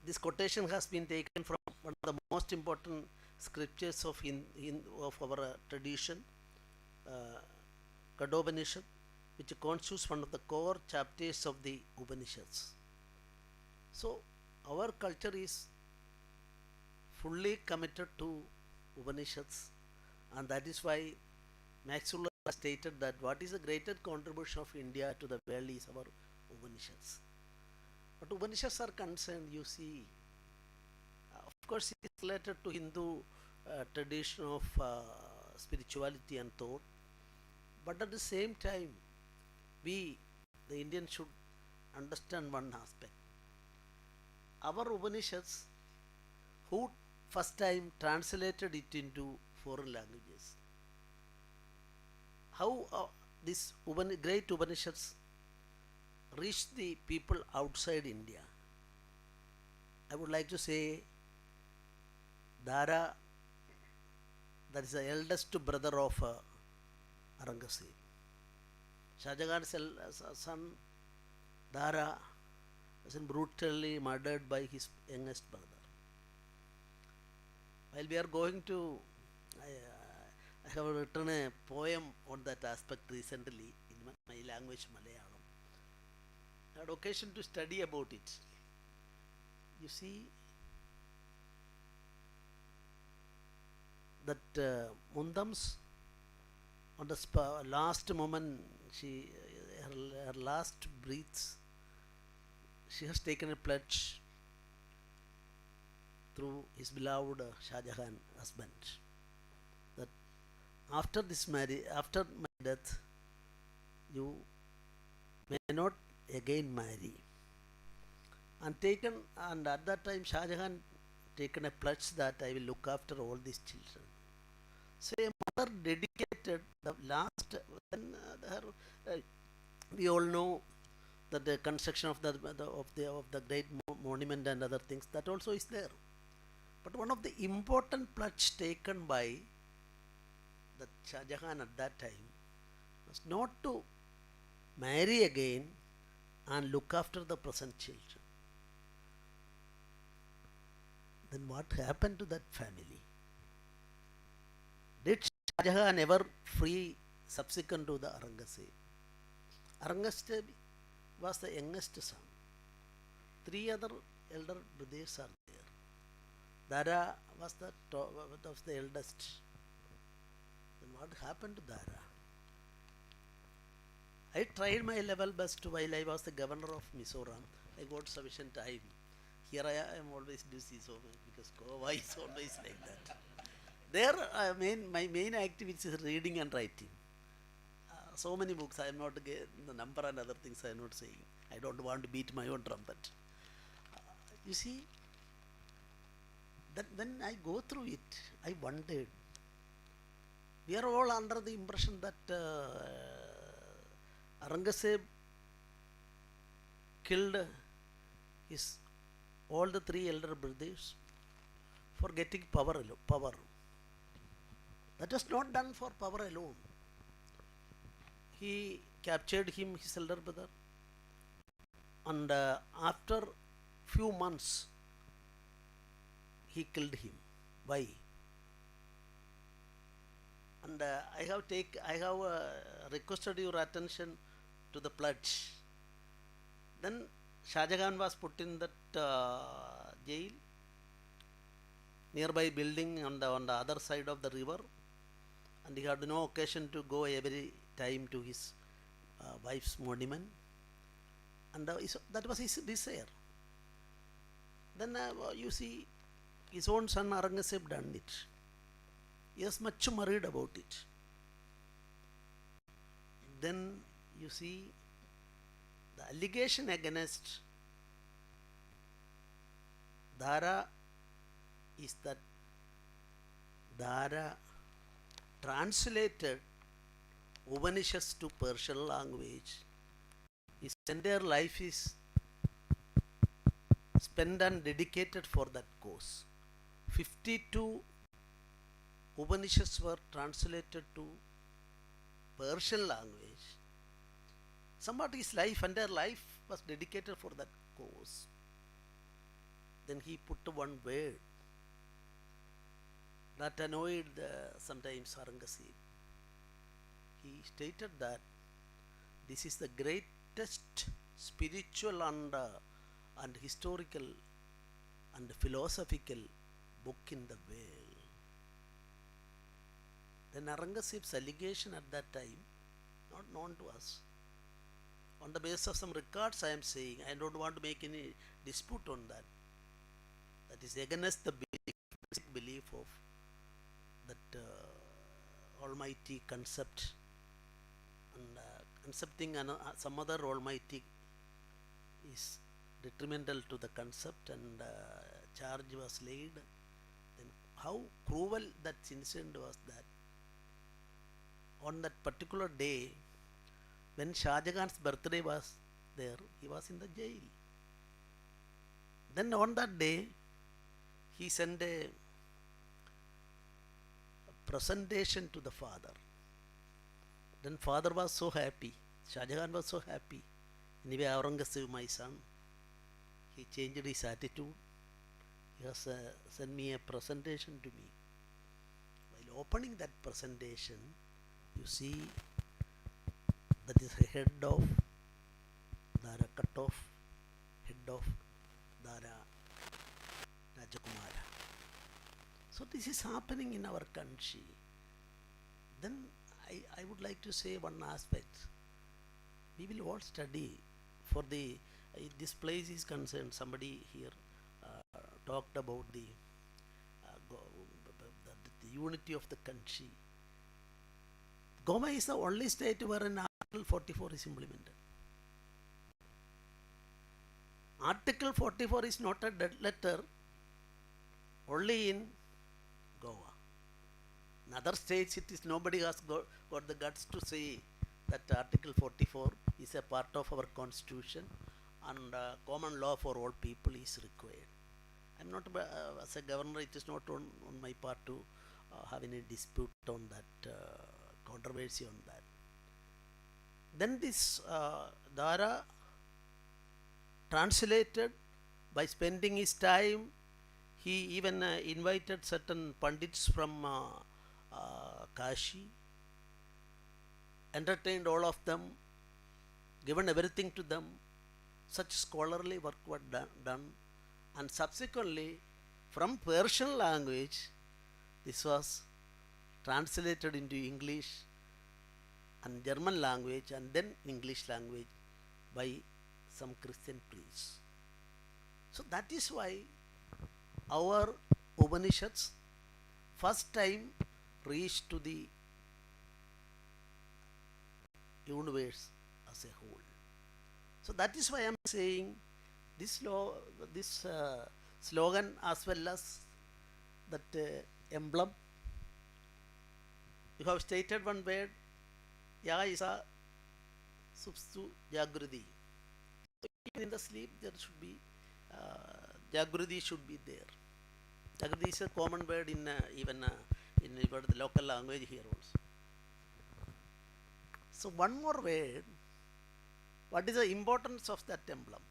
This quotation has been taken from one of the most important scriptures of our tradition, Kadopanishad, which constitutes one of the core chapters of the Upanishads. So, our culture is fully committed to Upanishads, and that is why Max Muller stated that what is the greatest contribution of India to the world is our Upanishads. But Upanishads are concerned, you see, of course it is related to Hindu tradition of spirituality and thought, but at the same time, we, the Indians, should understand one aspect. Our Upanishads, who first time translated it into foreign languages, how these great Upanishads reached the people outside India. I would like to say Dara, that is the eldest brother of Aurangzeb. Shah Jahan's son Dara was brutally murdered by his youngest brother. While we are going to, I have written a poem on that aspect recently in my language Malayalam. I had occasion to study about it. You see that Mundam's on the last moment, her last breaths, she has taken a pledge through his beloved Shah Jahan husband that after my death, you may not again marry. And at that time Shah Jahan taken a pledge that I will look after all these children. So a mother dedicated the last, we all know that the construction of the great monument and other things, that also is there. But one of the important pledge taken by the Shah Jahan at that time was not to marry again and look after the present children. Then what happened to that family? Did Shah Jahan ever free subsequent to the Aurangzeb? Aurangzeb was the youngest son. 3 other elder brothers are there. Dara was the eldest. Then what happened to Dara? I tried my level best while I was the governor of Mizoram. I got sufficient time. Here I am always busy, so because Goa is always like that. There, my main activity is reading and writing. So many books, I am not the number and other things I am not saying. I don't want to beat my own trumpet. You see, that when I go through it, I wondered. We are all under the impression that Aurangzeb killed his all the 3 elder brothers for getting power. That was not done for power alone. He captured him, his elder brother, and after few months he killed him. Why? And I have requested your attention to the pledge. Then Shah Jahan was put in that jail, nearby building on the other side of the river, and he had no occasion to go every time to his wife's monument, and that was his desire. Then you see, his own son Aurangzeb done it. He was much worried about it. Then you see, the allegation against Dara is that Dara translated Upanishads to Persian language. His entire life is spent and dedicated for that cause. 52 Upanishads were translated to Persian language. Somebody's life, entire life was dedicated for that cause. Then he put one word that annoyed sometimes Aurangzeb. He stated that this is the greatest spiritual and historical and philosophical book in the world. Then Aurangzeb's allegation at that time, not known to us, on the basis of some records I am saying, I don't want to make any dispute on that. That is against the basic belief of that almighty concept, and concepting some other almighty is detrimental to the concept, and charge was laid. Then how cruel that incident was, that on that particular day when Shah Jahan's birthday was there, he was in the jail. Then on that day he sent a presentation to the father. Then father was so happy, Shah Jahan was so happy. Anyway, Aurangzeb, my son, he changed his attitude. He has sent me a presentation to me. While opening that presentation, you see that is a head of Dara, cut off head of Dara Rajakumara. So this is happening in our country. Then I would like to say one aspect. we will all study for the this place is concerned. Somebody here talked about the unity of the country. Goa is the only state where an Article 44 is implemented. Article 44 is not a dead letter only in Goa. In other states, it is nobody has got the guts to say that Article 44 is a part of our constitution and common law for all people is required. I'm not, as a governor, it is not on my part to have any dispute on that, controversy on that. Then this Dara translated by spending his time, he even invited certain pandits from Kashi, entertained all of them, given everything to them. Such scholarly work was done, and subsequently from Persian language this was translated into English and German language and then English language by some Christian priests. So that is why our Upanishads first time reached to the universe as a whole. So that is why I am saying this slogan as well as that emblem. You have stated one word, Ya Isa Substu Jagrudi. So even in the sleep there should be Jagrudi should be there. Jagrudi is a common word in even the local language here also. So one more word. What is the importance of that emblem?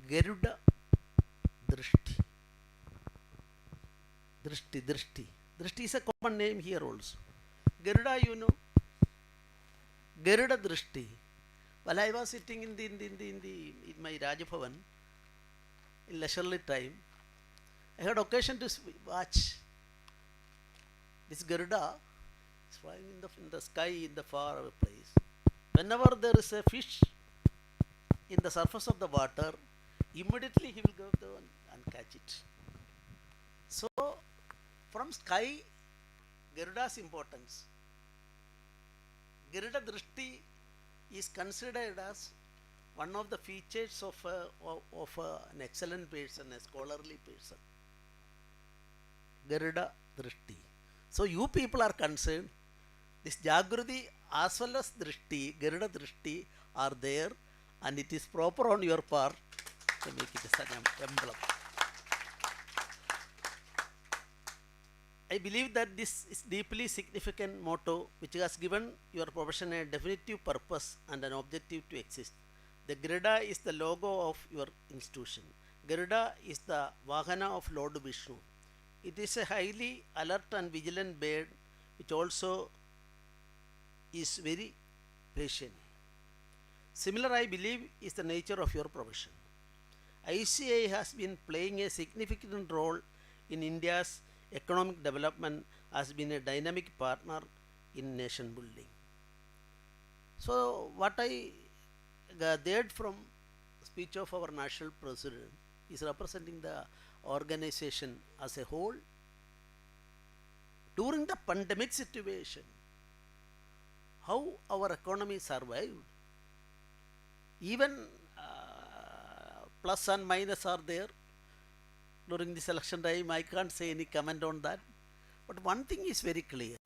Garuda Drishti. Drishti is a common name here also. Garuda, you know. Garuda Drishti. While I was sitting in my Rajabhavan in leisurely time, I had occasion to watch this Garuda is flying in the sky in the far away place. Whenever there is a fish in the surface of the water, immediately he will go there and catch it. So, from sky, Garuda's importance. Garuda Drishti is considered as one of the features of an excellent person, a scholarly person. Garuda Drishti. So, you people are concerned, this Jagrudi as well as Drishti, Garuda Drishti are there, and it is proper on your part to make it as an emblem. I believe that this is deeply significant motto which has given your profession a definitive purpose and an objective to exist. The Garuda is the logo of your institution. Garuda is the Vahana of Lord Vishnu. It is a highly alert and vigilant bird which also is very patient. Similar, I believe, is the nature of your profession. ICAI has been playing a significant role in India's economic development, has been a dynamic partner in nation building. So, what I gathered from speech of our national president is representing the organization as a whole. During the pandemic situation, how our economy survived, even plus and minus are there. During this election time, I can't say any comment on that. But one thing is very clear.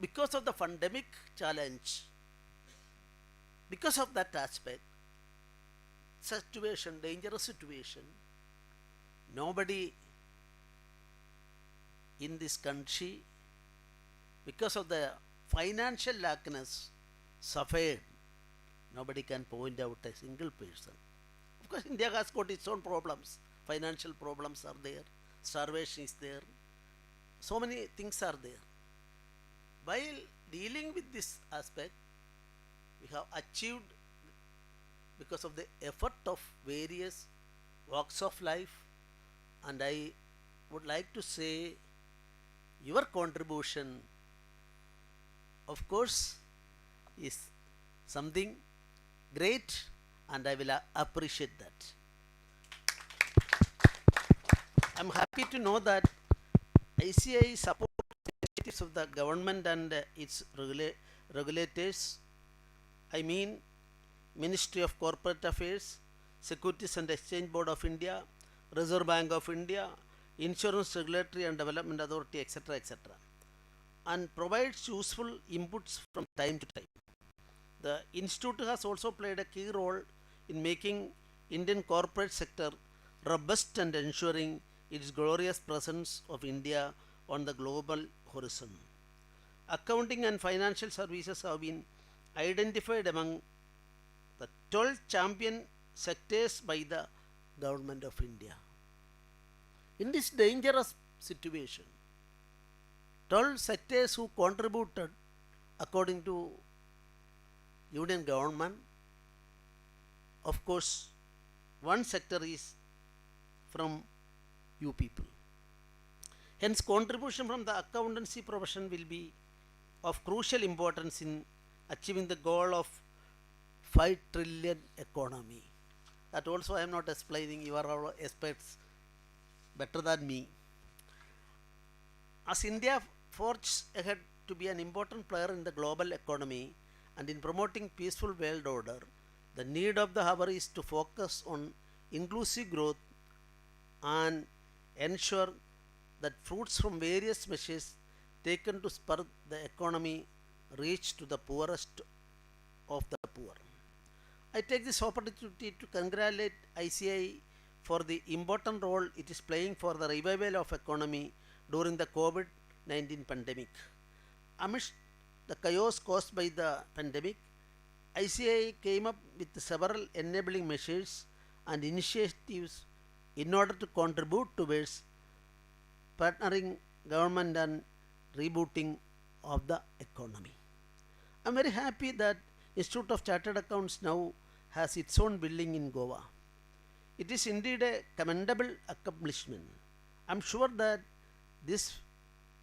Because of the pandemic challenge, because of that aspect, situation, dangerous situation, nobody in this country, because of the financial lackness, suffered. Nobody can point out a single person. Of course, India has got its own problems. Financial problems are there, starvation is there, so many things are there. While dealing with this aspect, we have achieved because of the effort of various walks of life, and I would like to say your contribution, of course, is something great, and I will appreciate that. I'm happy to know that ICAI supports initiatives of the government and its regulators. I mean, Ministry of Corporate Affairs, Securities and Exchange Board of India, Reserve Bank of India, Insurance Regulatory and Development Authority, etc., etc., and provides useful inputs from time to time. The institute has also played a key role in making Indian corporate sector robust and ensuring its glorious presence of India on the global horizon. Accounting and financial services have been identified among the 12 champion sectors by the government of India. In this dangerous situation, 12 sectors who contributed according to Union government, of course, one sector is from you people. Hence, contribution from the accountancy profession will be of crucial importance in achieving the goal of 5 trillion economy. That also I am not explaining, you are all experts better than me. As India forges ahead to be an important player in the global economy and in promoting peaceful world order, the need of the hour is to focus on inclusive growth and ensure that fruits from various measures taken to spur the economy reach to the poorest of the poor. I take this opportunity to congratulate ICAI for the important role it is playing for the revival of economy during the COVID-19 pandemic. Amidst the chaos caused by the pandemic, ICAI came up with several enabling measures and initiatives in order to contribute towards partnering government and rebooting of the economy. I am very happy that Institute of Chartered Accounts now has its own building in Goa. It is indeed a commendable accomplishment. I am sure that this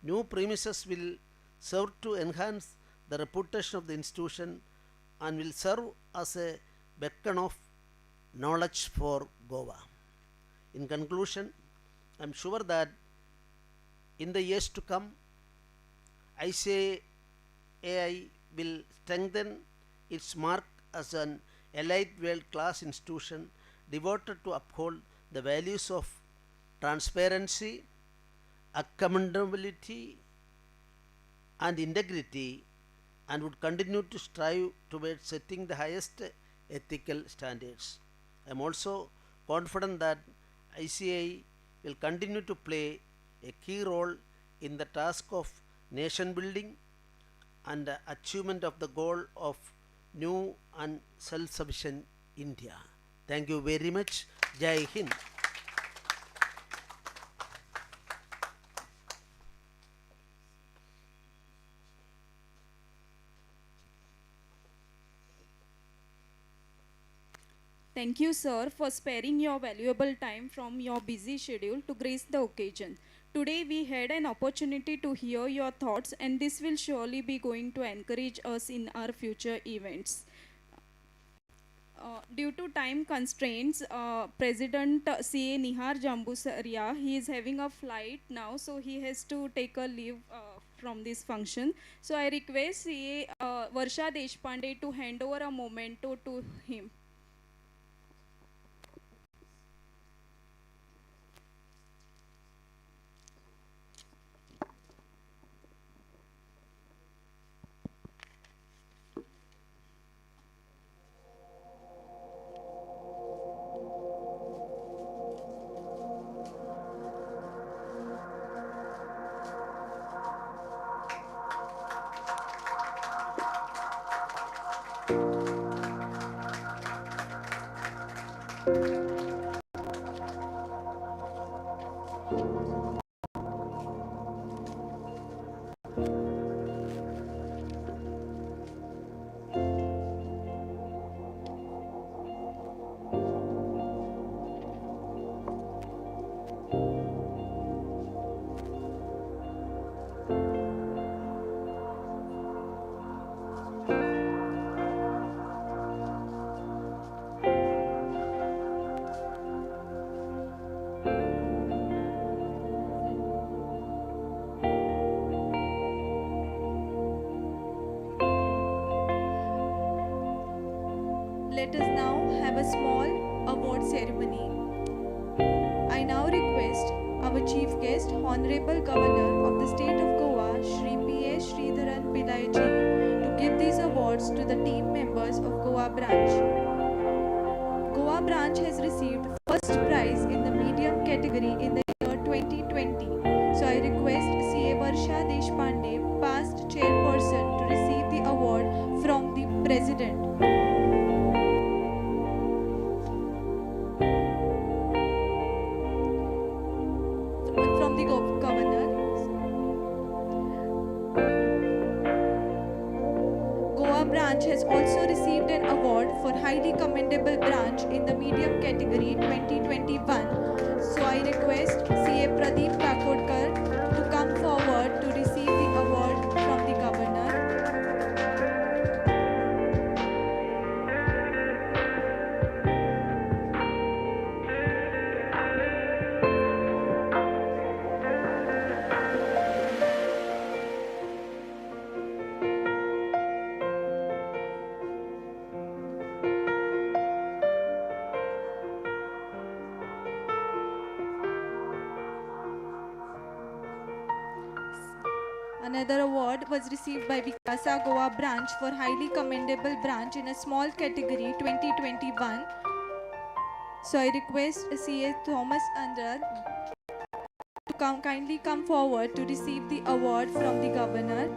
new premises will serve to enhance the reputation of the institution and will serve as a beacon of knowledge for Goa. In conclusion, I am sure that in the years to come, ICAI will strengthen its mark as an elite world-class institution devoted to uphold the values of transparency, accountability, and integrity, and would continue to strive towards setting the highest ethical standards. I am also confident that ICAI will continue to play a key role in the task of nation building and the achievement of the goal of new and self-sufficient India. Thank you very much. Jai Hind. Thank you, sir, for sparing your valuable time from your busy schedule to grace the occasion. Today we had an opportunity to hear your thoughts, and this will surely be going to encourage us in our future events. Due to time constraints, President CA Nihar Jambusaria, he is having a flight now, so he has to take a leave from this function. So I request CA Varsha Deshpande to hand over a memento to him. Let us now have a small award ceremony. I now request our chief guest, Honorable Governor of the State of Goa, Shri P.S. Sridharan Pillaiji, to give these awards to the team members of Goa branch. Goa branch has received first prize in the medium category in the year 2020. So I request C.A. Varsha Deshpande, past chairperson, to receive the award from the president. From the governor. Goa branch has also received an award for highly commendable branch in the medium category 2021. So I request C.A. Pradeep Kakodkar to come forward to receive the award from the governor. Another award was received by Vikasa Goa branch for highly commendable branch in a small category 2021. So I request C.A. Thomas Andar to kindly come forward to receive the award from the governor.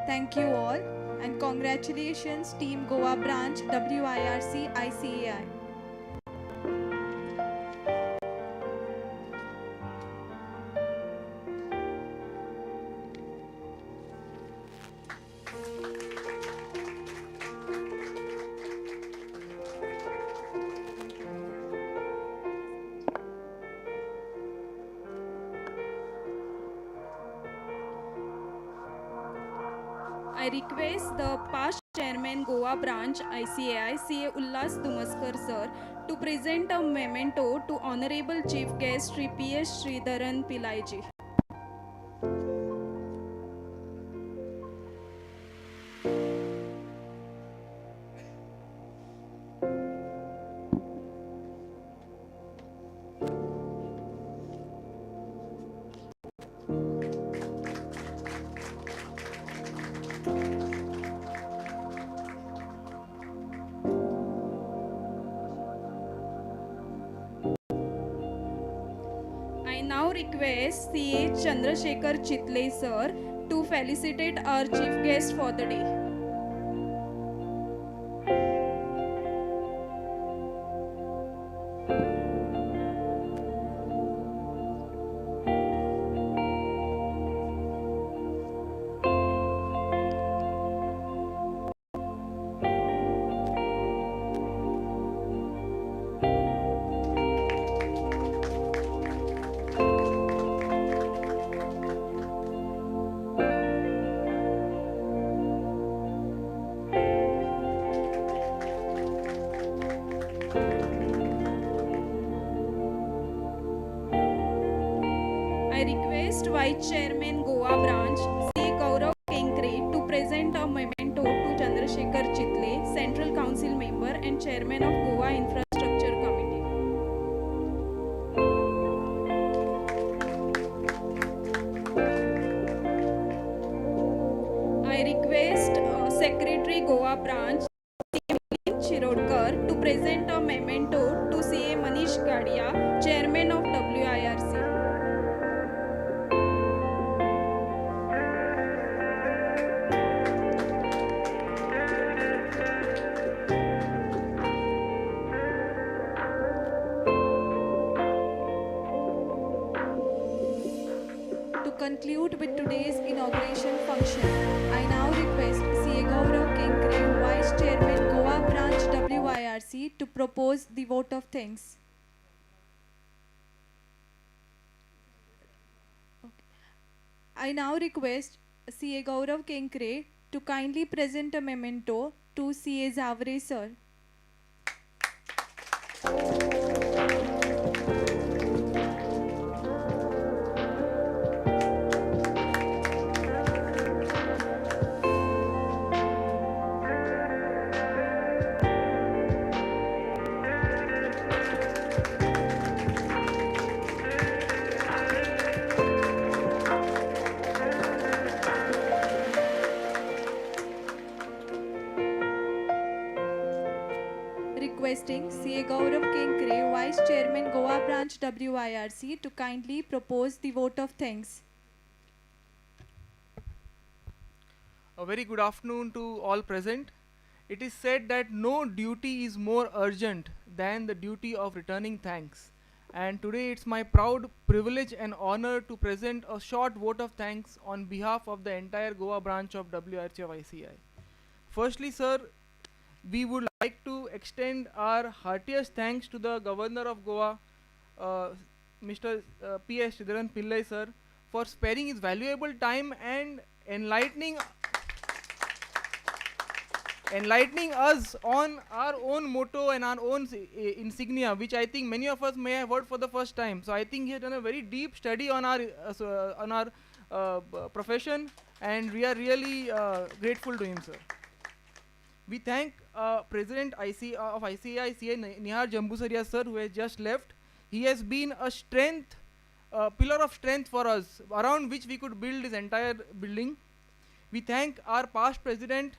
Thank you all and congratulations Team Goa branch WIRC ICAI. I request the past chairman Goa branch ICAI CA Ullas Dumaskar sir to present a memento to honorable chief guest Sri P.S. Sridharan Pillaiji. I now request C.A. Chandrasekhar Chitle sir to felicitate our chief guest for the day. I request Vice Chairman Goa Branch C. Gaurav Kenkre to present a memento to Chandrasekhar Chitle, Central Council Member and Chairman of Goa Infrastructure Committee. I request Secretary Goa Branch C. Shirodkar to present a memento to C.A. Manish Gadia, Chairman of WIRC. To conclude with today's inauguration function, I now request C.A. Gaurav Kenkre, Vice Chairman Goa Branch WIRC, to propose the vote of thanks. I now request C.A. Gaurav Kenkre to kindly present a memento to C.A. Zavre sir. Requesting CA Gaurav Kenkre, Vice Chairman Goa Branch WIRC, to kindly propose the vote of thanks. A very good afternoon to all present. It is said that no duty is more urgent than the duty of returning thanks. And today it's my proud privilege and honor to present a short vote of thanks on behalf of the entire Goa branch of WRC of ICAI. Firstly, sir, we would like to extend our heartiest thanks to the Governor of Goa, uh, Mr. P.S. Sridharan Pillai, sir, for sparing his valuable time and enlightening us on our own motto and our own insignia, which I think many of us may have heard for the first time. So I think he has done a very deep study on our profession, and we are really grateful to him, sir. We thank President of ICAI, CA Nihar Jambusaria, sir, who has just left. He has been a pillar of strength for us, around which we could build this entire building. We thank our past president,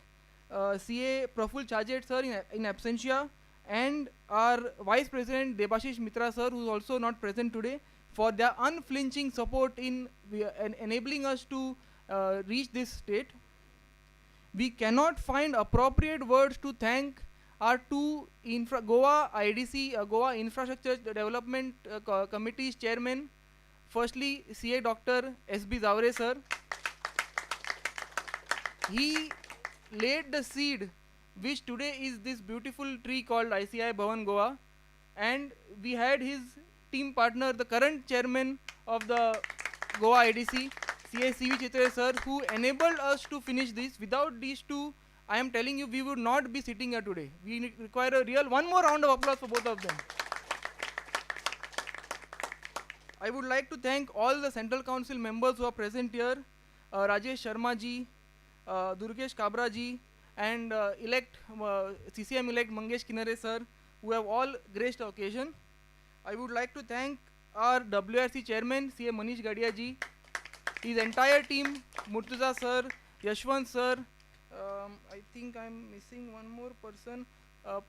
CA Praful Chajet, sir, in absentia, and our vice president, Debashish Mitra, sir, who is also not present today, for their unflinching support in enabling us to reach this state. We cannot find appropriate words to thank our two Goa IDC, Goa Infrastructure Development Committee's chairman. Firstly, CA Dr. S.B. Zavre, sir. He laid the seed which today is this beautiful tree called ICAI Bhawan Goa, and we had his team partner, the current chairman of the Goa IDC, CA C.V. Chitre, sir, who enabled us to finish this. Without these two, I am telling you, we would not be sitting here today. We require a real one more round of applause for both of them. I would like to thank all the Central Council members who are present here, Rajesh Sharma ji, Durgesh Kabra ji, and CCM elect Mangesh Kinare sir, who have all graced the occasion. I would like to thank our WRC chairman, CA Manish Gadia ji, his entire team, Murtuza sir, Yashwant sir, I think I'm missing one more person,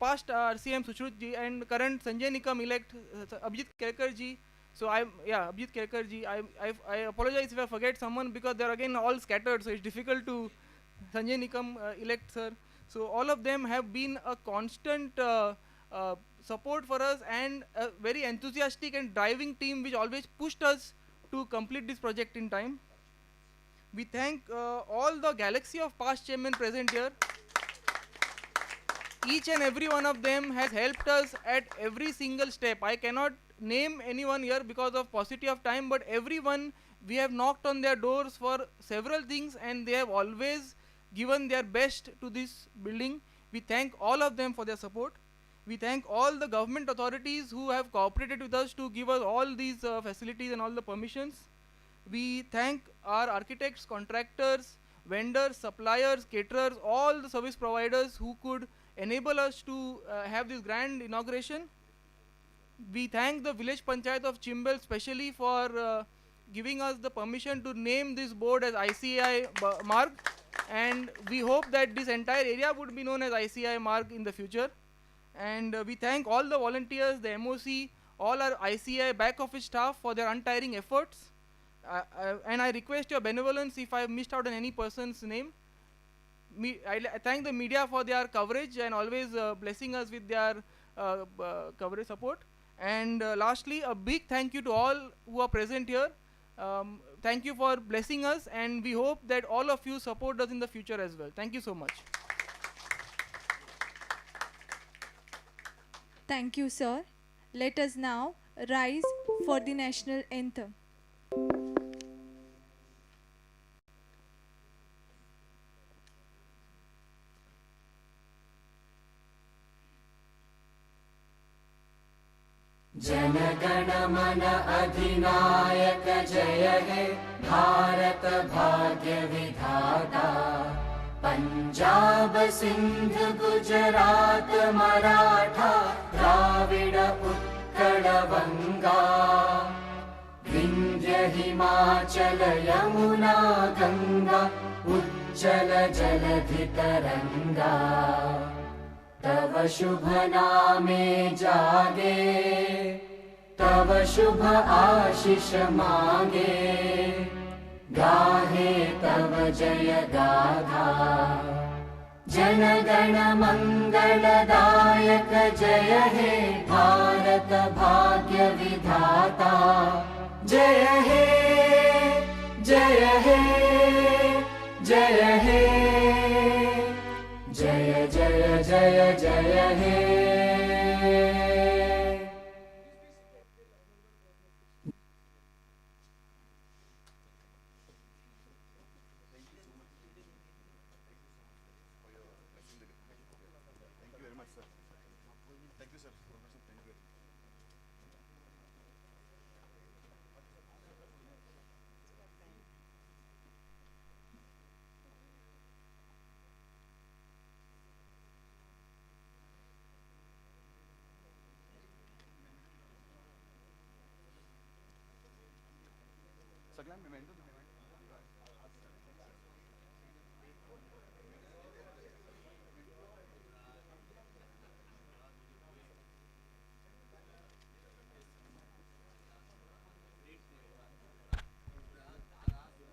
past RCM Sushrut ji and current Sanjay Nikam elect Abhijit Kerkar ji. So Abhijit Kerkar ji, I apologize if I forget someone because they're again all scattered, so it's difficult to Sanjay Nikam elect sir. So all of them have been a constant support for us and a very enthusiastic and driving team which always pushed us to complete this project in time. We thank all the galaxy of past chairmen present here. Each and every one of them has helped us at every single step. I cannot name anyone here because of paucity of time, but everyone, we have knocked on their doors for several things and they have always given their best to this building. We thank all of them for their support. We thank all the government authorities who have cooperated with us to give us all these facilities and all the permissions. We thank our architects, contractors, vendors, suppliers, caterers, all the service providers who could enable us to have this grand inauguration. We thank the village panchayat of Chimbel specially for giving us the permission to name this board as ICAI Marg, and we hope that this entire area would be known as ICAI Marg in the future. And we thank all the volunteers, the MOC, all our ICAI back office staff for their untiring efforts. And I request your benevolence if I have missed out on any person's name. I thank the media for their coverage and always blessing us with their coverage support. And lastly, a big thank you to all who are present here. Thank you for blessing us, and we hope that all of you support us in the future as well. Thank you so much. Thank you, sir. Let us now rise for the national anthem. जनगण मन अधिनायक जय हे भारत भाग्य विधाता पंजाब सिंध गुजरात मराठा द्राविड उत्कल बंगा विंध्य हिमाचल यमुना गंगा उच्चल जलधि तरंगा तव शुभ नामे जागे तव शुभ आशीष मांगे गाहे तव जय गाथा जनगण मंगलदायक जय हे भारत भाग्य विधाता जय हे जय हे जय हे जय जय जय जय हे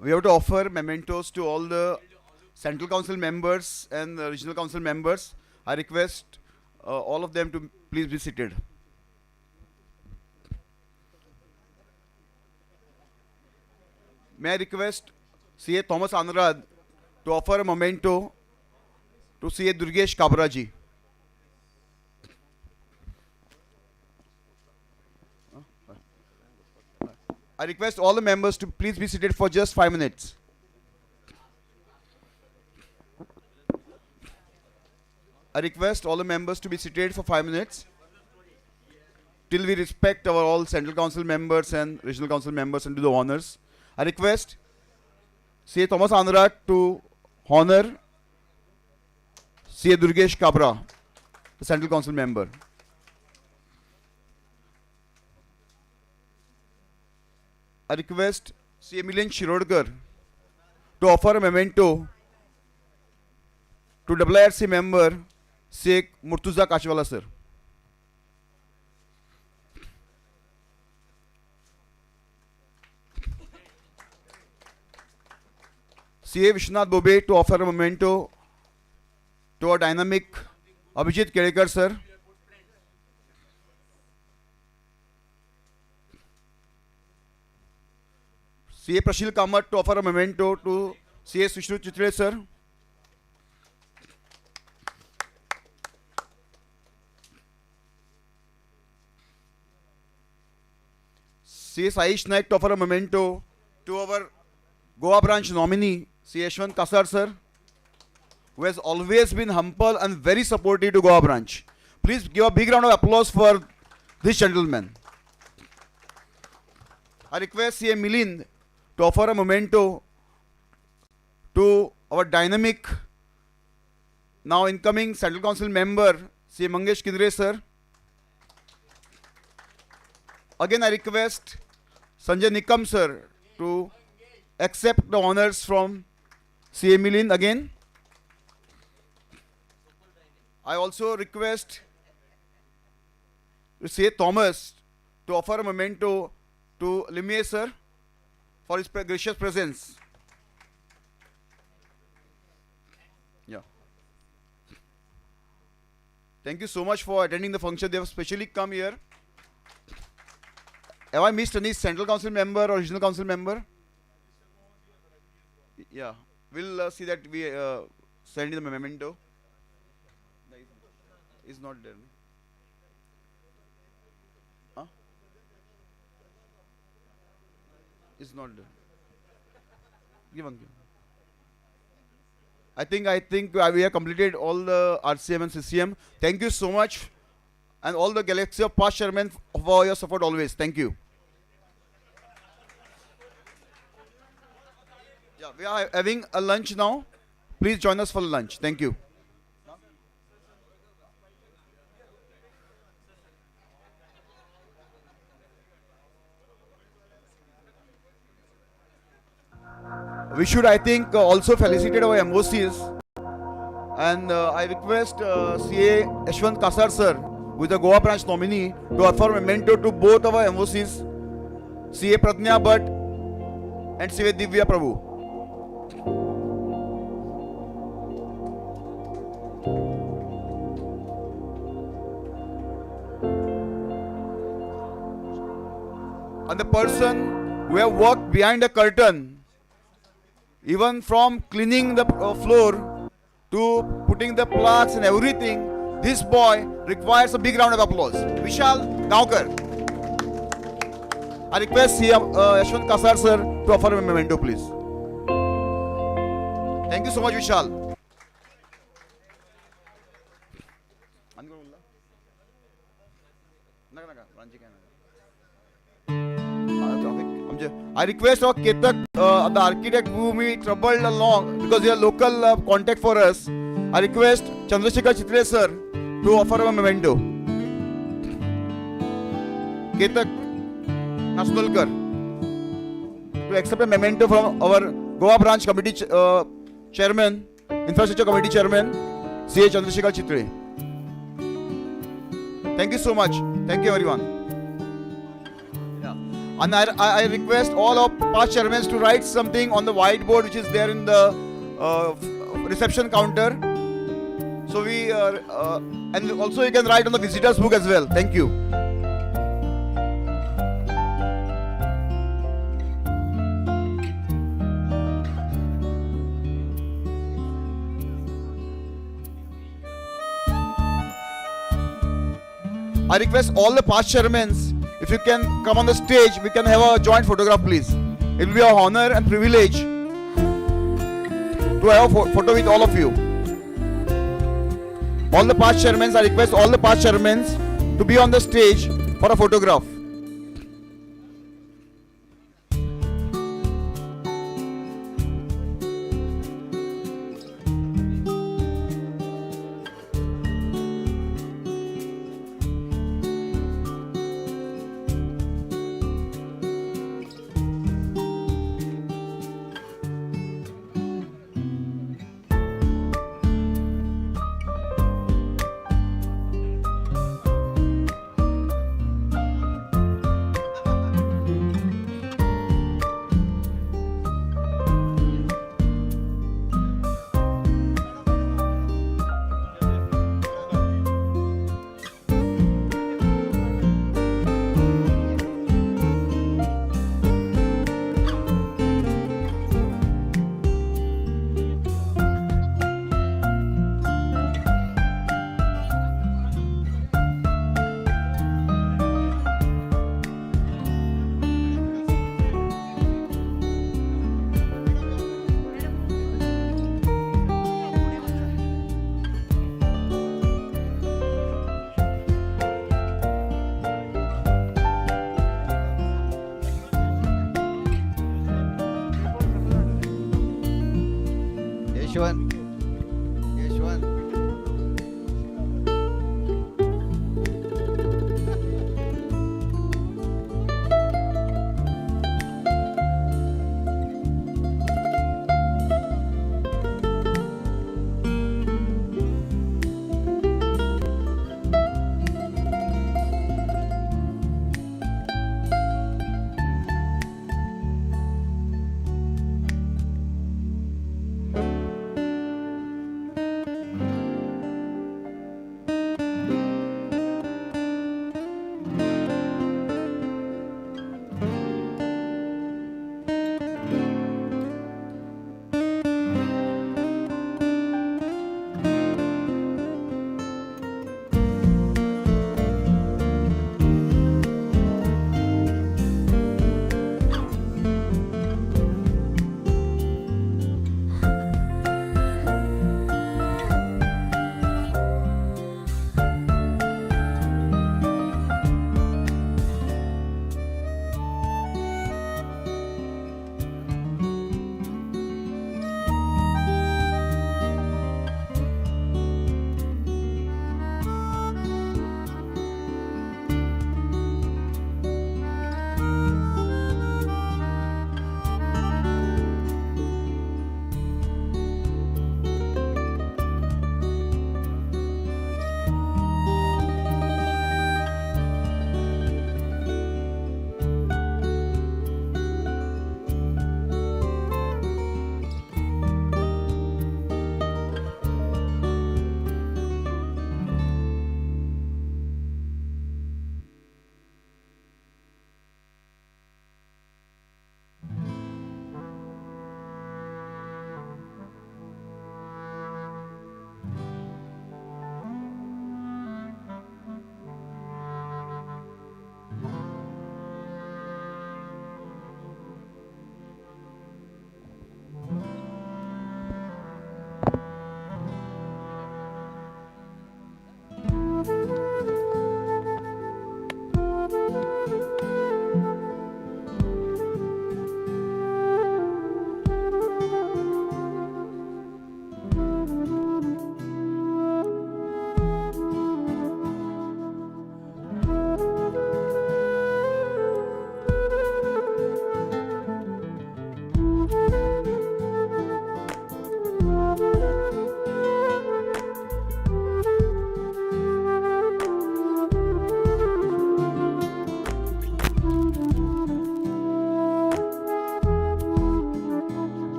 We have to offer mementos to all the Central Council members and the Regional Council members. I request all of them to please be seated. May I request CA Thomas Anurad to offer a memento to CA Durgesh Kabra ji. I request all the members to please be seated for just 5 minutes. I request all the members to be seated for 5 minutes till we respect our all Central Council members and Regional Council members and do the honors. I request CA Thomas Anurag to honor CA Durgesh Kabra, the Central Council member. I request CA Milian Shirodkar to offer a memento to IRC member Sheikh Murtuza Kachwala sir. CA Vishnath Bobe to offer a memento to our dynamic Abhijit Kedekar sir. CA Prashil Kamat to offer a memento to CA Sushru Chitre sir. CA Saish Naik to offer a memento to our Goa branch nominee CA Yashwant Kasar sir, who has always been humble and very supportive to Goa branch. Please give a big round of applause for this gentleman. I request CA Milind to offer a memento to our dynamic now incoming Central Council member CA Mangesh Kidre sir. Again I request Sanjay Nikam sir to accept the honors from CA Milind again. I also request CA Thomas to offer a memento to Limier sir for his gracious presence. Yeah. Thank you so much for attending the function. They have specially come here. Have I missed any Central Council member or Regional Council member? Yeah. We'll see that we send in the memento. Is not there. Huh? Is not there. Give one. I think we have completed all the RCM and CCM. Thank you so much. and all the galaxy of past chairmen for your support always. Thank you. Yeah, we are having a lunch now. Please join us for lunch. Thank you. We should, I think, also felicitate our MOCs. And I request CA Yashwant Kasar sir, who is the Goa branch nominee, to offer a memento to both our MOCs, CA Pratnya Bhatt and CA Divya Prabhu. And the person who have worked behind the curtain, even from cleaning the floor to putting the plaques and everything, this boy requires a big round of applause. Vishal Gaonkar. I request CM Yashwant Kasar sir to offer a memento, please. Thank you so much, Vishal. I request our Ketak, the architect whom we troubled along because he is a local contact for us. I request Chandrasekhar Chitre sir to offer a memento. Ketak Nasnulkar to accept a memento from our Goa branch committee chairman, infrastructure committee chairman, CA Chandrasekhar Chitre. Thank you so much. Thank you everyone. And I request all of past chairmen to write something on the whiteboard which is there in the reception counter. So we and also you can write on the visitors book as well. Thank you. I request all the past chairmen, if you can come on the stage, we can have a joint photograph, please. It will be an honor and privilege to have a photo with all of you. All the past chairmen, I request all the past chairmen to be on the stage for a photograph.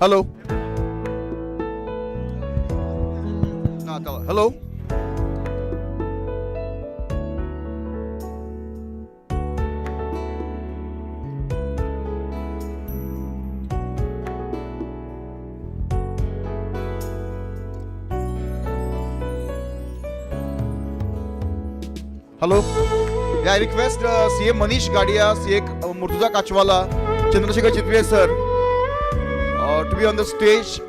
Hello. Hello. Hello. Yeah, I request CA Manish Gadia, CA Murtuza Kachwala, Chandrasekhar Chitre sir to be on the stage,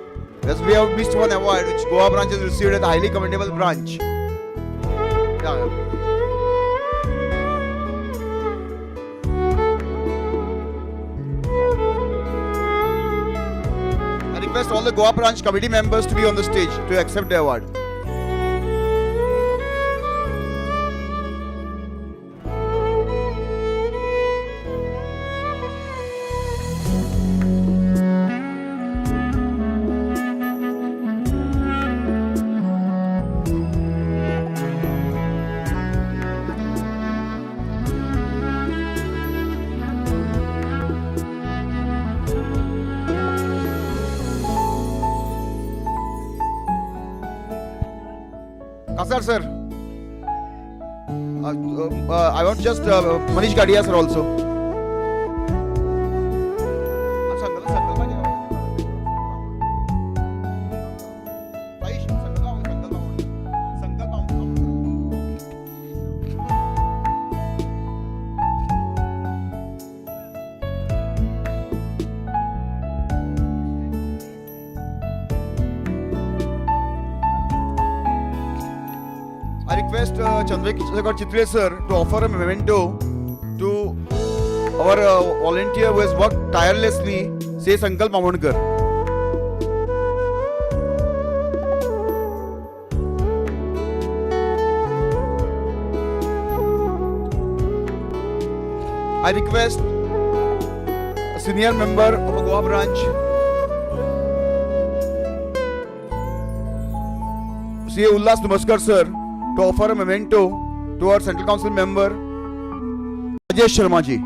as we have missed one award which Goa branch has received as a highly commendable branch. Yeah. I request all the Goa branch committee members to be on the stage to accept the award. Kasar sir, I want just Manish Gadia sir also. I request Chandrasekhar Chitre sir to offer a memento to our volunteer who has worked tirelessly, say Sankalp Mamonkar. I request a senior member of a Goa branch, CA Ullas Namaskar sir, to offer a memento to our Central Council member, Rajesh Sharma ji.